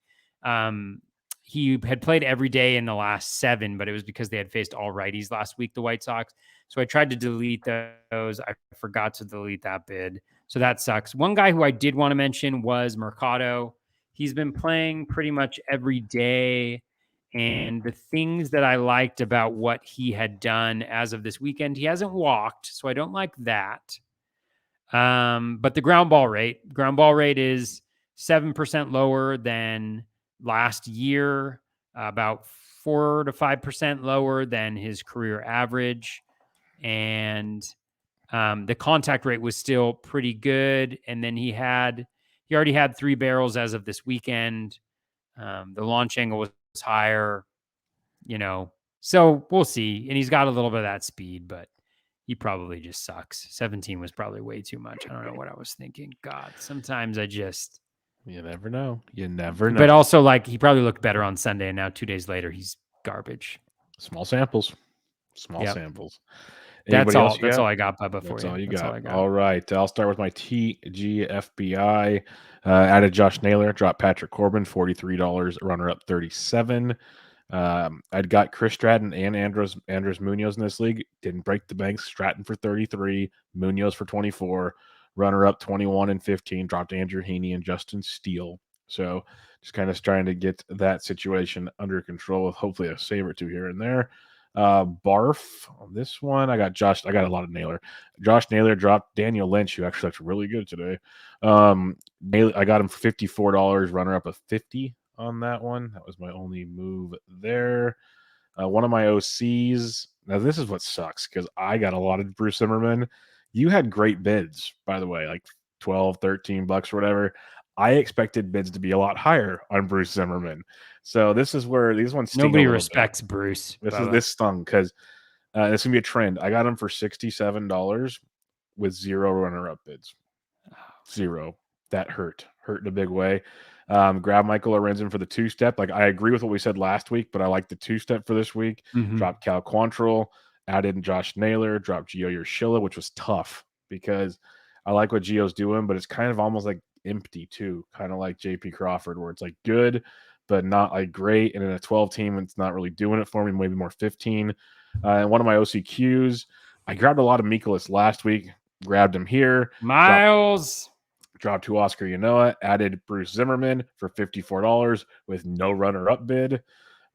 Speaker 2: He had played every day in the last 7, but it was because they had faced all righties last week, the White Sox. So I tried to delete those. I forgot to delete that bid. So that sucks. One guy who I did want to mention was Mercado. He's been playing pretty much every day. And the things that I liked about what he had done as of this weekend, he hasn't walked. So I don't like that. But the ground ball rate is 7% lower than last year, about 4 to 5% lower than his career average. And the contact rate was still pretty good. And then he already had 3 barrels as of this weekend. The launch angle was higher, so we'll see. And he's got a little bit of that speed, but he probably just sucks. 17 was probably way too much. I don't know what I was thinking. God, sometimes
Speaker 1: you never know. You never know.
Speaker 2: But also, he probably looked better on Sunday, and now 2 days later, he's garbage.
Speaker 1: Small samples. Samples.
Speaker 2: That's all. That's all I got, Bubba, for you.
Speaker 1: That's all you got. All right. I'll start with my TGFBI. Added Josh Naylor, dropped Patrick Corbin, $43, runner up 37. I'd got Chris Stratton and Andres Munoz in this league. Didn't break the banks. Stratton for 33, Munoz for 24, runner up 21 and 15. Dropped Andrew Heaney and Justin Steele. So just kind of trying to get that situation under control with hopefully a save or two here and there. Barf on this one, I got a lot of Naylor. Josh Naylor dropped Daniel Lynch, who actually looks really good today. I got him for $54, runner up of 50 on that one. That was my only move there. One of my OCs. Now this is what sucks because I got a lot of Bruce Zimmerman. You had great bids, by the way, like $12, $13 or whatever. I expected bids to be a lot higher on Bruce Zimmerman. So this is where these ones sting.
Speaker 2: Nobody respects Bruce.
Speaker 1: This stung because this is gonna be a trend. I got him for $67 with 0 runner-up bids. 0. That hurt in a big way. Grab Michael Lorenzen for the 2-step. I agree with what we said last week, but I like the 2-step for this week.
Speaker 2: Mm-hmm.
Speaker 1: Dropped Cal Quantrill, added Josh Naylor, dropped Gio Urshela, which was tough because I like what Gio's doing, but it's kind of almost like empty too, kind of like JP Crawford, where it's good, but not great. And in a 12 team, it's not really doing it for me, maybe more 15. And one of my OCQs, I grabbed a lot of Mikolas last week, grabbed him here.
Speaker 2: Miles.
Speaker 1: Dropped to Oscar Yanoa, added Bruce Zimmerman for $54 with no runner-up bid.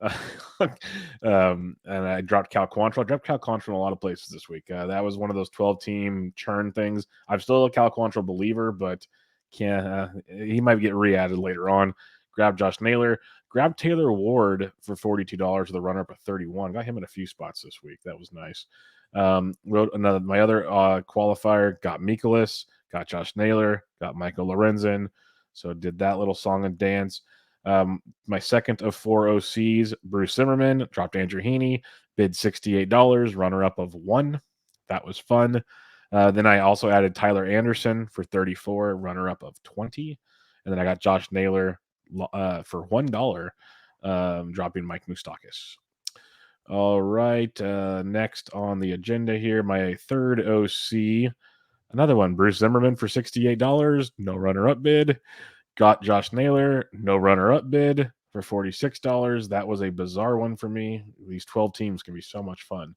Speaker 1: And I dropped Cal Quantrill. I dropped Cal Quantrill in a lot of places this week. That was one of those 12-team churn things. I'm still a Cal Quantrill believer, but he might get re-added later on. Grabbed Josh Naylor. Grabbed Taylor Ward for $42 with a runner-up of 31. Got him in a few spots this week. That was nice. Wrote my other qualifier. Got Mikolas. Got Josh Naylor, got Michael Lorenzen. So did that little song and dance. My second of 4 OCs, Bruce Zimmerman, dropped Andrew Heaney, bid $68, runner-up of 1. That was fun. Then I also added Tyler Anderson for 34, runner-up of 20. And then I got Josh Naylor for $1, dropping Mike Moustakas. All right, next on the agenda here, my third OC, another one, Bruce Zimmerman for $68, no runner-up bid. Got Josh Naylor, no runner-up bid for $46. That was a bizarre one for me. These 12 teams can be so much fun.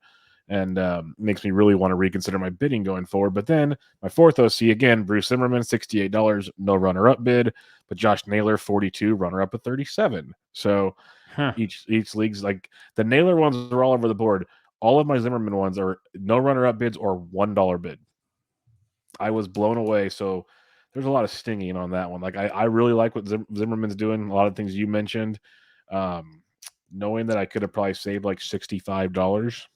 Speaker 1: and makes me really want to reconsider my bidding going forward. But then my fourth OC again, Bruce Zimmerman, $68, no runner-up bid, but Josh Naylor, 42, runner-up at 37. So
Speaker 2: Huh.
Speaker 1: each league's like the Naylor ones are all over the board. All of my Zimmerman ones are no runner-up bids or $1 bid. I was blown away. So there's a lot of stinging on that one. Like I really like what Zimmerman's doing. A lot of things you mentioned. Knowing that I could have probably saved like $65,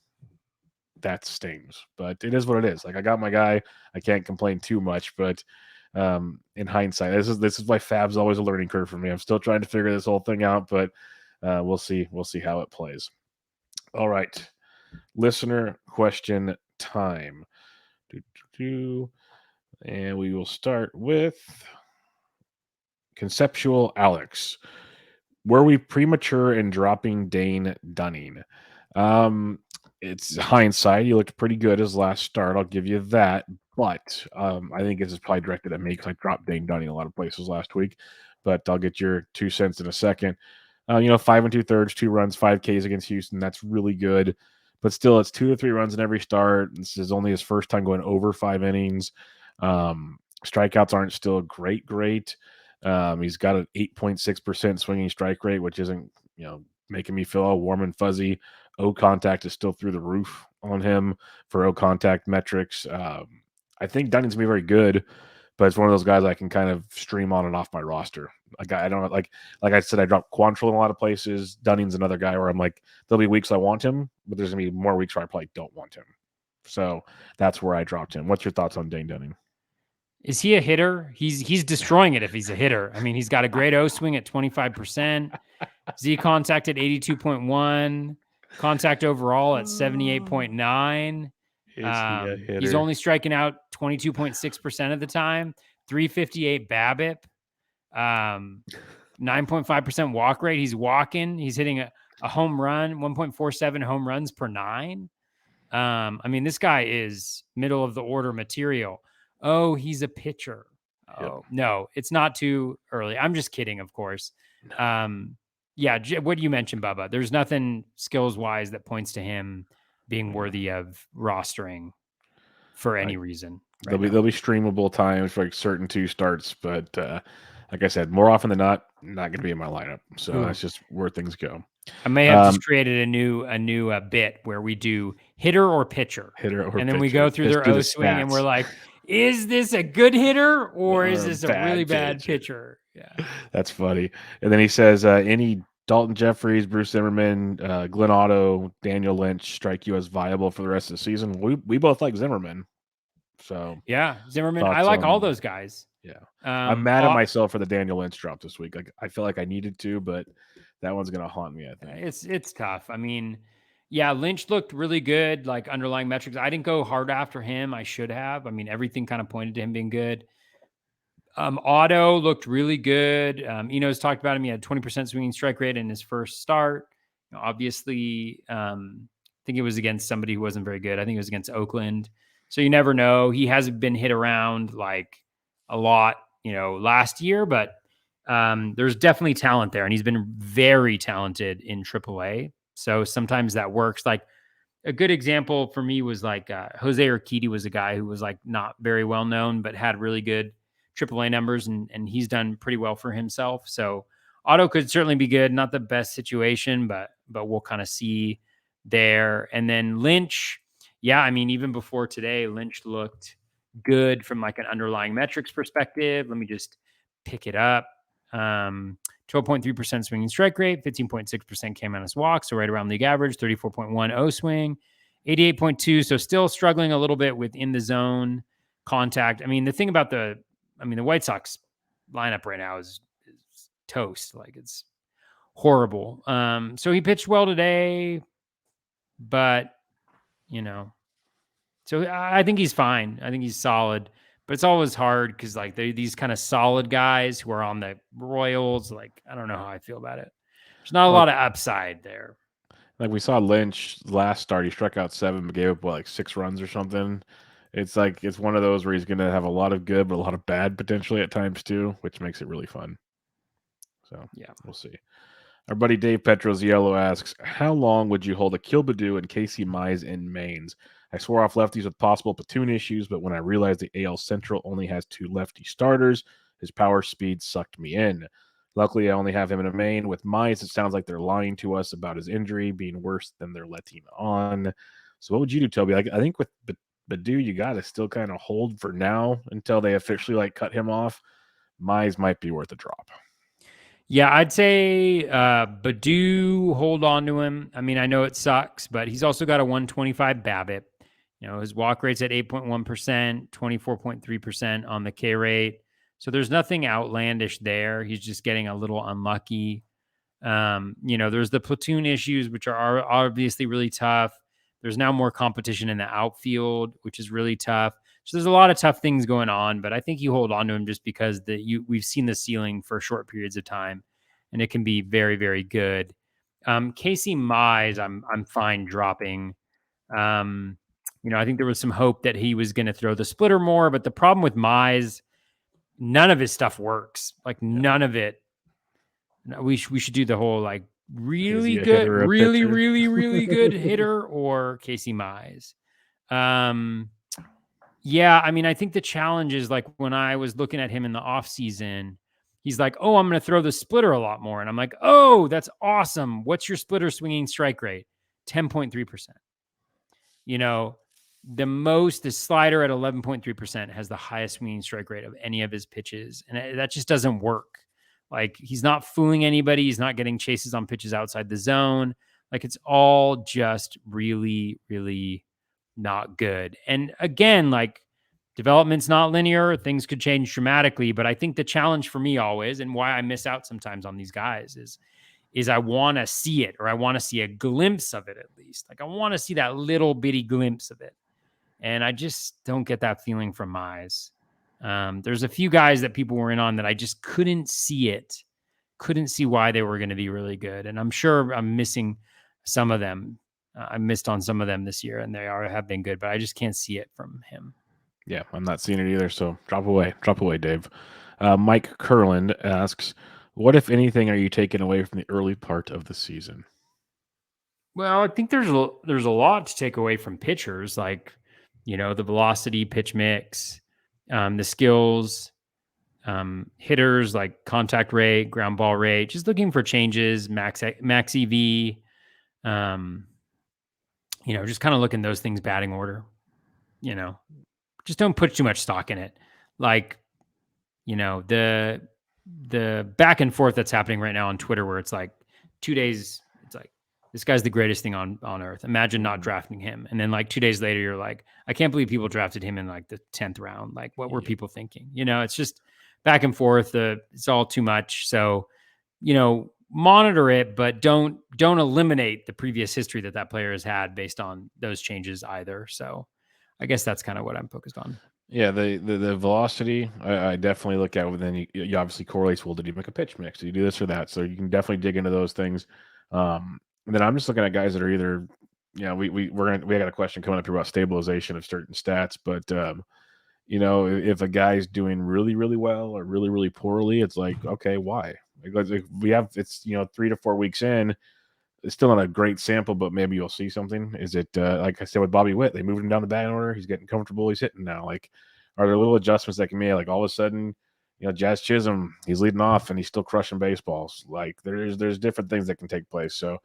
Speaker 1: that stings. But it is what it is. Like I got my guy. I can't complain too much. But in hindsight, this is why FAAB's always a learning curve for me. I'm still trying to figure this whole thing out, but we'll see. We'll see how it plays. All right, listener question time. And we will start with Conceptual Alex. Were we premature in dropping Dane Dunning? It's hindsight. He looked pretty good his last start. I'll give you that. But I think this is probably directed at me because I dropped Dane Dunning a lot of places last week. But I'll get your 2 cents in a second. 5 2/3, 2 runs, 5 Ks against Houston. That's really good. But still, it's 2 to 3 runs in every start. This is only his first time going over 5 innings. Strikeouts aren't still great. He's got an 8.6% swinging strike rate, which isn't, making me feel all warm and fuzzy. O contact is still through the roof on him for O contact metrics. I think Dunning's gonna be very good, but it's one of those guys I can kind of stream on and off my roster. Like I don't like I said, I dropped Quantrill in a lot of places. Dunning's another guy where I'm like, there'll be weeks I want him, but there's gonna be more weeks where I probably don't want him. So that's where I dropped him. What's your thoughts on Dane Dunning?
Speaker 2: Is he a hitter? He's destroying it if he's a hitter. I mean, he's got a great O swing at 25%, Z contact at 82.1, contact overall at 78.9.
Speaker 1: Is he a hitter?
Speaker 2: He's only striking out 22.6% of the time, 358 BABIP, 9.5% walk rate. He's walking. He's hitting a home run, 1.47 home runs per 9. I mean, this guy is middle of the order material. Oh, he's a pitcher. Oh, no, it's not too early. I'm just kidding, of course. Yeah, what you mentioned, Bubba, there's nothing skills-wise that points to him being worthy of rostering for any reason.
Speaker 1: There'll be streamable times for like certain 2 starts, but like I said, more often than not going to be in my lineup. So that's just where things go.
Speaker 2: I may have just created a new bit where we do hitter or pitcher, and then we go through their O swing, and we're like, is this a good hitter or is this a really bad pitcher? Yeah,
Speaker 1: that's funny. And then he says, any Dalton Jeffries, Bruce Zimmerman, Glenn Otto, Daniel Lynch strike you as viable for the rest of the season? We both like Zimmerman. So
Speaker 2: yeah, Zimmerman. I like all those guys.
Speaker 1: Yeah, I'm mad at myself for the Daniel Lynch drop this week. Like I feel like I needed to, but that one's gonna haunt me. I think
Speaker 2: it's tough. I mean, yeah, Lynch looked really good, like underlying metrics. I didn't go hard after him. I should have. I mean, everything kind of pointed to him being good. Otto looked really good. Munoz talked about him. He had 20% swinging strike rate in his first start. Obviously, I think it was against somebody who wasn't very good. I think it was against Oakland. So you never know. He hasn't been hit around like a lot, last year, but there's definitely talent there. And he's been very talented in AAA. So sometimes that works. Like a good example for me was like Jose Urquidy was a guy who was like not very well known, but had really good AAA numbers, and he's done pretty well for himself. So Otto could certainly be good. Not the best situation, but we'll kind of see there. And then Lynch, yeah, I mean, even before today, Lynch looked good from like an underlying metrics perspective. Let me just pick it up. 12.3% swinging strike rate, 15.6% K-minus walk, so right around league average, 34.1 O swing, 88.2, so still struggling a little bit within the zone contact. I mean, the thing about the White Sox lineup right now is toast. Like it's horrible. So he pitched well today, but so I think he's fine. I think he's solid, but it's always hard because like these kind of solid guys who are on the Royals. Like I don't know how I feel about it. There's not a lot of upside there.
Speaker 1: Like we saw Lynch last start, he struck out 7, but gave up like 6 runs or something. It's like it's one of those where he's going to have a lot of good, but a lot of bad potentially at times too, which makes it really fun. So yeah, we'll see. Our buddy Dave Petroziello asks, how long would you hold a Kilbadoo and Casey Mize in mains? I swore off lefties with possible platoon issues, but when I realized the AL Central only has 2 lefty starters, his power speed sucked me in. Luckily, I only have him in a main. With Mize, it sounds like they're lying to us about his injury being worse than they're letting on. So what would you do, Toby? I think with Badoo, you got to still kind of hold for now until they officially cut him off. Mize might be worth a drop.
Speaker 2: Yeah, I'd say Badoo, hold on to him. I mean, I know it sucks, but he's also got a 125 BABIP. His walk rate's at 8.1%, 24.3% on the K rate. So there's nothing outlandish there. He's just getting a little unlucky. There's the platoon issues, which are obviously really tough. There's now more competition in the outfield, which is really tough. So there's a lot of tough things going on, but I think you hold on to him just because we've seen the ceiling for short periods of time, and it can be very, very good. Casey Mize, I'm fine dropping. I think there was some hope that he was going to throw the splitter more, but the problem with Mize, none of his stuff works. None of it. We should do the whole really good, really, really, really good hitter or Casey Mize. Yeah, I mean, I think the challenge is when I was looking at him in the off season, he's like, "Oh, I'm going to throw the splitter a lot more," and I'm like, "Oh, that's awesome! What's your splitter swinging strike rate? 10.3%." The slider at 11.3% has the highest swinging strike rate of any of his pitches, and that just doesn't work. He's not fooling anybody. He's not getting chases on pitches outside the zone. It's all just really, really not good. And again, development's not linear. Things could change dramatically. But I think the challenge for me always, and why I miss out sometimes on these guys, is I want to see it, or I want to see a glimpse of it at least. I want to see that little bitty glimpse of it. And I just don't get that feeling from Mize. There's a few guys that people were in on that I just couldn't see it. Couldn't see why they were going to be really good. And I'm sure I'm missing some of them. I missed on some of them this year, and they have been good, but I just can't see it from him.
Speaker 1: Yeah, I'm not seeing it either. So drop away, Dave. Mike Curland asks, what, if anything, are you taking away from the early part of the season?
Speaker 2: Well, I think there's a lot to take away from pitchers, the velocity, pitch mix, the skills, hitters like contact rate, ground ball rate, just looking for changes, max EV, just kind of looking those things, batting order, just don't put too much stock in it. The back and forth that's happening right now on Twitter, where it's 2 days, it's this guy's the greatest thing on earth. Imagine not drafting him. And then 2 days later, you're like, I can't believe people drafted him in the 10th round. What were people thinking? It's just back and forth. It's all too much. So, monitor it, but don't eliminate the previous history that player has had based on those changes either. So I guess that's kind of what I'm focused on.
Speaker 1: Yeah, the velocity, I definitely look at. Then you obviously correlates. Well, did you make a pitch mix? Did you do this or that? So you can definitely dig into those things. And then I'm just looking at guys that are either, we got a question coming up here about stabilization of certain stats, but if a guy's doing really, really well or really, really poorly, it's okay, why? It's 3 to 4 weeks in. It's still not a great sample, but maybe you'll see something. Is it like I said with Bobby Witt? They moved him down the batting order. He's getting comfortable. He's hitting now. Are there little adjustments that can be all of a sudden, Jazz Chisholm, he's leading off and he's still crushing baseballs. There's different things that can take place. So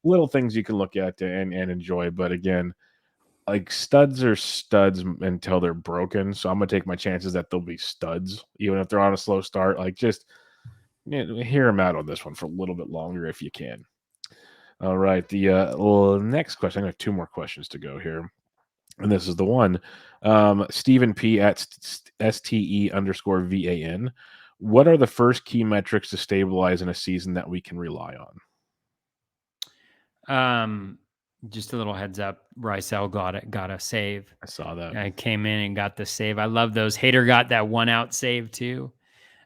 Speaker 1: little things you can look at and enjoy. But again, studs are studs until they're broken. So I'm gonna take my chances that they'll be studs, even if they're on a slow start. Just hear them out on this one for a little bit longer if you can. All right. The next question, I have 2 more questions to go here. And this is the one. Stephen P at STE_VAN. What are the first key metrics to stabilize in a season that we can rely
Speaker 2: on? Just a little heads up. Rysel got a save.
Speaker 1: I saw that.
Speaker 2: I came in and got the save. I love those. Hader got that 1-out save too.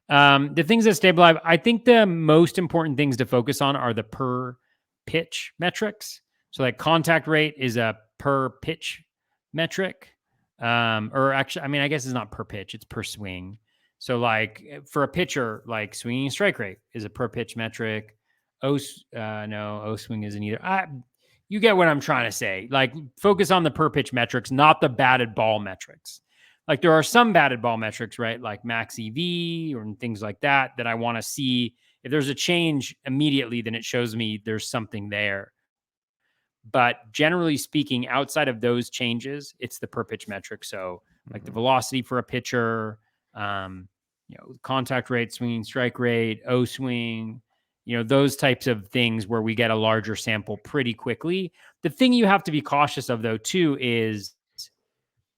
Speaker 2: The things that stabilize, I think the most important things to focus on are the per pitch metrics. So contact rate is a per pitch metric. Or actually, I mean, I guess it's not per pitch, it's per swing. So for a pitcher, swinging strike rate is a per pitch metric. No, O swing isn't either. You get what I'm trying to say. Like, focus on the per pitch metrics, not the batted ball metrics. Like, there are some batted ball metrics, right? Like max EV or things like that I want to see. If there's a change immediately, then it shows me there's something there. But generally speaking, outside of those changes, it's the per pitch metric. So like the velocity for a pitcher, contact rate, swinging strike rate, O swing, those types of things where we get a larger sample pretty quickly. The thing you have to be cautious of, though, too, is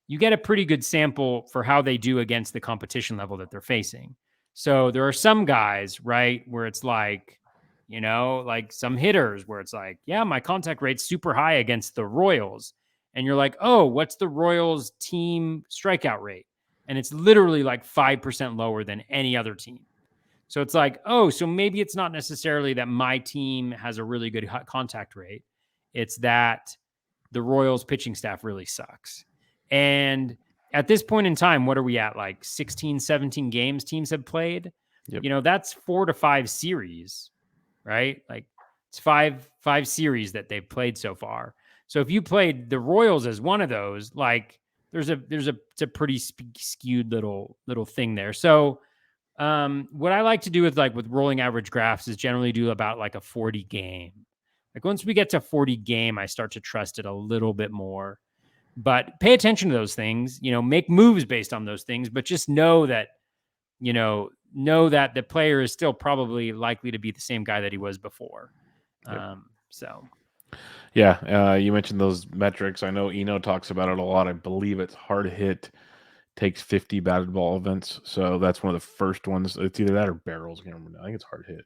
Speaker 2: you get a pretty good sample for how they do against the competition level that they're facing. So there are some guys, right, where it's like, like some hitters where it's like, yeah, my contact rate's super high against the Royals. And you're like, oh, what's the Royals team strikeout rate? And it's literally like 5% lower than any other team. So it's like, oh, so maybe it's not necessarily that my team has a really good contact rate. It's that the Royals pitching staff really sucks. And at this point in time, what are we at? Like 16, 17 games teams have played. Yep. That's 4 to 5 series, right? Like it's five series that they've played so far. So if you played the Royals as one of those, like it's a pretty skewed little thing there. So what I like to do with rolling average graphs is generally do about like a 40 game. Like once we get to 40 game, I start to trust it a little bit more. But pay attention to those things, make moves based on those things, but just know that the player is still probably likely to be the same guy that he was before. Yep.
Speaker 1: Yeah, you mentioned those metrics. I know Eno talks about it a lot. I believe it's hard hit takes 50 batted ball events. So that's one of the first ones. It's either that or barrels. I can't remember. I think it's hard hit.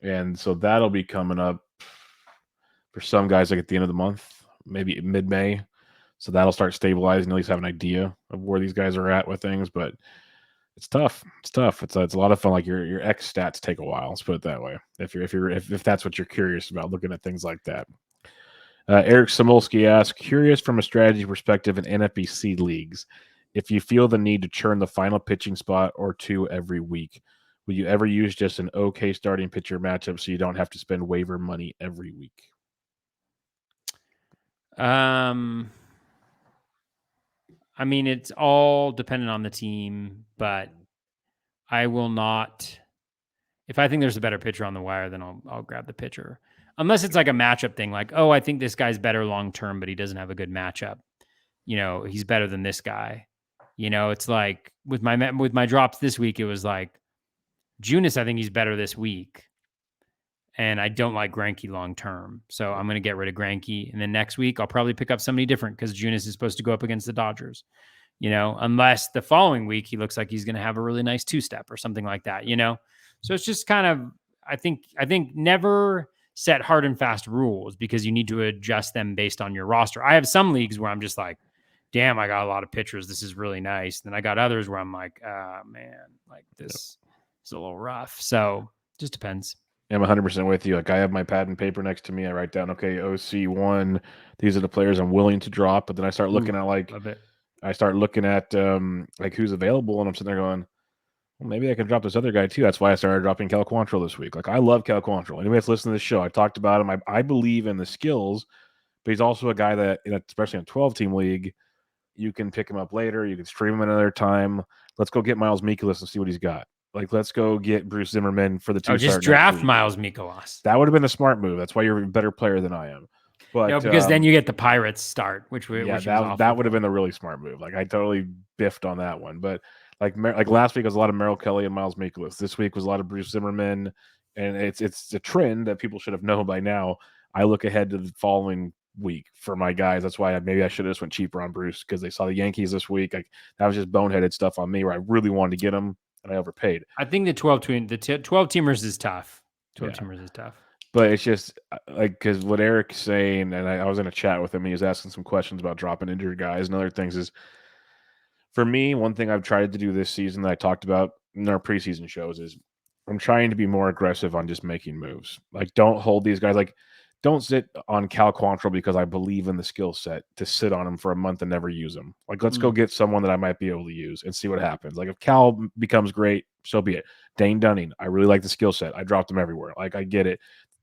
Speaker 1: And so that'll be coming up for some guys like at the end of the month, maybe mid-May. So that'll start stabilizing, at least have an idea of where these guys are at with things. But it's tough. It's tough. It's a lot of fun. Like your X stats take a while. Let's put it that way. If that's what you're curious about, looking at things like that. Eric Samolsky asks, curious from a strategy perspective in NFBC leagues, if you feel the need to churn the final pitching spot or two every week, will you ever use just an okay starting pitcher matchup so you don't have to spend waiver money every week?
Speaker 2: I mean, it's all dependent on the team, but I will not. If I think there's a better pitcher on the wire, then I'll grab the pitcher. Unless it's like a matchup thing, like, oh, I think this guy's better long term, but he doesn't have a good matchup. He's better than this guy. It's like with my drops this week, it was like Junis, I think he's better this week. And I don't like Greinke long term. So I'm going to get rid of Greinke. And then next week, I'll probably pick up somebody different because Junis is supposed to go up against the Dodgers. Unless the following week he looks like he's going to have a really nice 2-step or something like that, So it's just kind of, I think never set hard and fast rules because you need to adjust them based on your roster. I have some leagues where I'm just like, damn, I got a lot of pitchers. This is really nice. Then I got others where I'm like, man, like this is a little rough. So just depends.
Speaker 1: I'm 100% with you. Like I have my pad and paper next to me. I write down, okay, OC1, these are the players I'm willing to drop. But then I start looking at like who's available, and I'm sitting there going, well, maybe I can drop this other guy too. That's why I started dropping Cal Quantrill this week. Like I love Cal Quantrill. Anybody that's listening to this show, I talked about him. I believe in the skills, but he's also a guy that, especially in a 12-team league, you can pick him up later. You can stream him another time. Let's go get Miles Mikolas and see what he's got. Like, let's go get Bruce Zimmerman for the 2
Speaker 2: just draft Miles Mikolas.
Speaker 1: That would have been a smart move. That's why you're a better player than I am. But
Speaker 2: no, because then you get the Pirates start, which that
Speaker 1: would have been the really smart move. Like I totally biffed on that one. But like last week was a lot of Merrill Kelly and Miles Mikolas. This week was a lot of Bruce Zimmerman, and it's a trend that people should have known by now. I look ahead to the following week for my guys. That's why maybe I should have just went cheaper on Bruce because they saw the Yankees this week. Like that was just boneheaded stuff on me where I really wanted to get him and I overpaid.
Speaker 2: I think the 12-teamers is tough. 12-teamers is tough.
Speaker 1: But it's just like because what Eric's saying, and I was in a chat with him, he was asking some questions about dropping injured guys and other things. Is for me, one thing I've tried to do this season that I talked about in our preseason shows is I'm trying to be more aggressive on just making moves. Like, don't hold these guys. Like, don't sit on Cal Quantrill because I believe in the skill set to sit on him for a month and never use him. Like, let's go get someone that I might be able to use and see what happens. Like, if Cal becomes great, So be it. Dane Dunning, I really like the skill set. I dropped him everywhere. Like, I get it.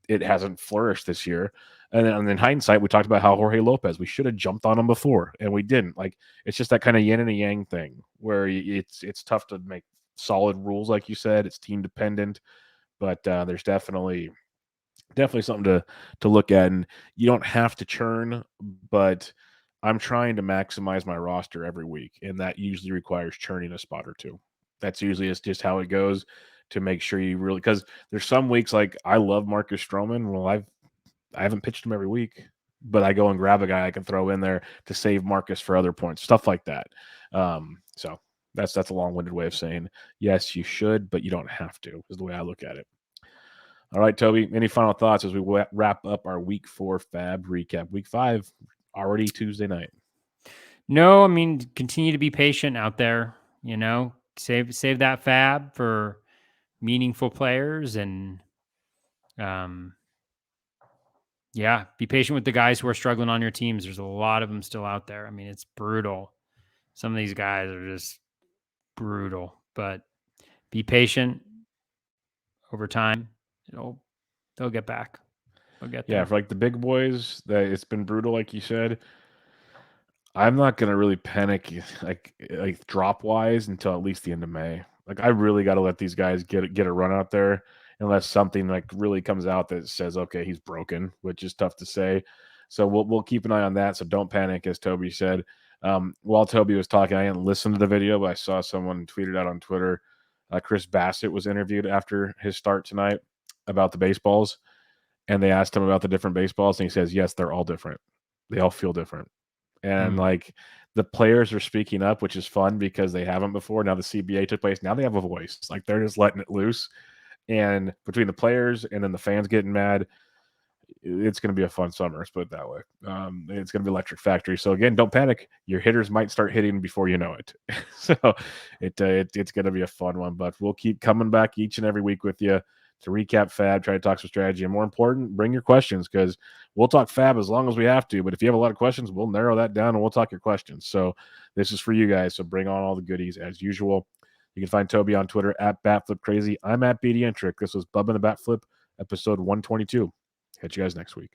Speaker 1: It hasn't flourished this year. And then in hindsight, we talked about how Jorge Lopez, we should have jumped on him before, and we didn't. Like, it's just that kind of yin and a yang thing where it's tough to make solid rules, like you said. It's team dependent, but there's definitely something to look at. And you don't have to churn, but I'm trying to maximize my roster every week, and that usually requires churning a spot or two. That's usually just how it goes, to make sure you really, because there's some weeks like I love Marcus Stroman. Well, I haven't pitched him every week, but I go and grab a guy I can throw in there to save Marcus for other points, stuff like that. So that's a long-winded way of saying yes, you should, but you don't have to, is the way I look at it. All right, Toby, any final thoughts as we wrap up our week 4 FAAB recap? Week 5 already Tuesday night.
Speaker 2: No, I mean, continue to be patient out there. Save that FAAB for meaningful players, and be patient with the guys who are struggling on your teams. There's a lot of them still out there. I mean, it's brutal. Some of these guys are just brutal, but be patient. Over time, they'll get back. They'll get there.
Speaker 1: Yeah, for like the big boys, that it's been brutal, like you said. I'm not gonna really panic like drop wise until at least the end of May. Like, I really got to let these guys get a run out there, unless something like really comes out that says, okay, he's broken, which is tough to say. So we'll keep an eye on that. So don't panic, as Toby said. While Toby was talking, I didn't listen to the video, but I saw someone tweeted out on Twitter. Chris Bassett was interviewed after his start tonight about the baseballs, and they asked him about the different baseballs, and he says, yes, they're all different. They all feel different. And like, the players are speaking up, which is fun because they haven't before. Now the CBA took place. Now they have a voice. Like, they're just letting it loose. And between the players and then the fans getting mad, it's going to be a fun summer. Let's put it that way. It's going to be electric factory. So again, don't panic. Your hitters might start hitting before you know it. So it's going to be a fun one. But we'll keep coming back each and every week with you to recap FAAB, try to talk some strategy, and more important, bring your questions, because we'll talk FAAB as long as we have to. But if you have a lot of questions, we'll narrow that down and we'll talk your questions. So this is for you guys. So bring on all the goodies as usual. You can find Toby on Twitter at BatFlipCrazy. I'm at BDentric. This was Bubba and the BatFlip, episode 122. Catch you guys next week.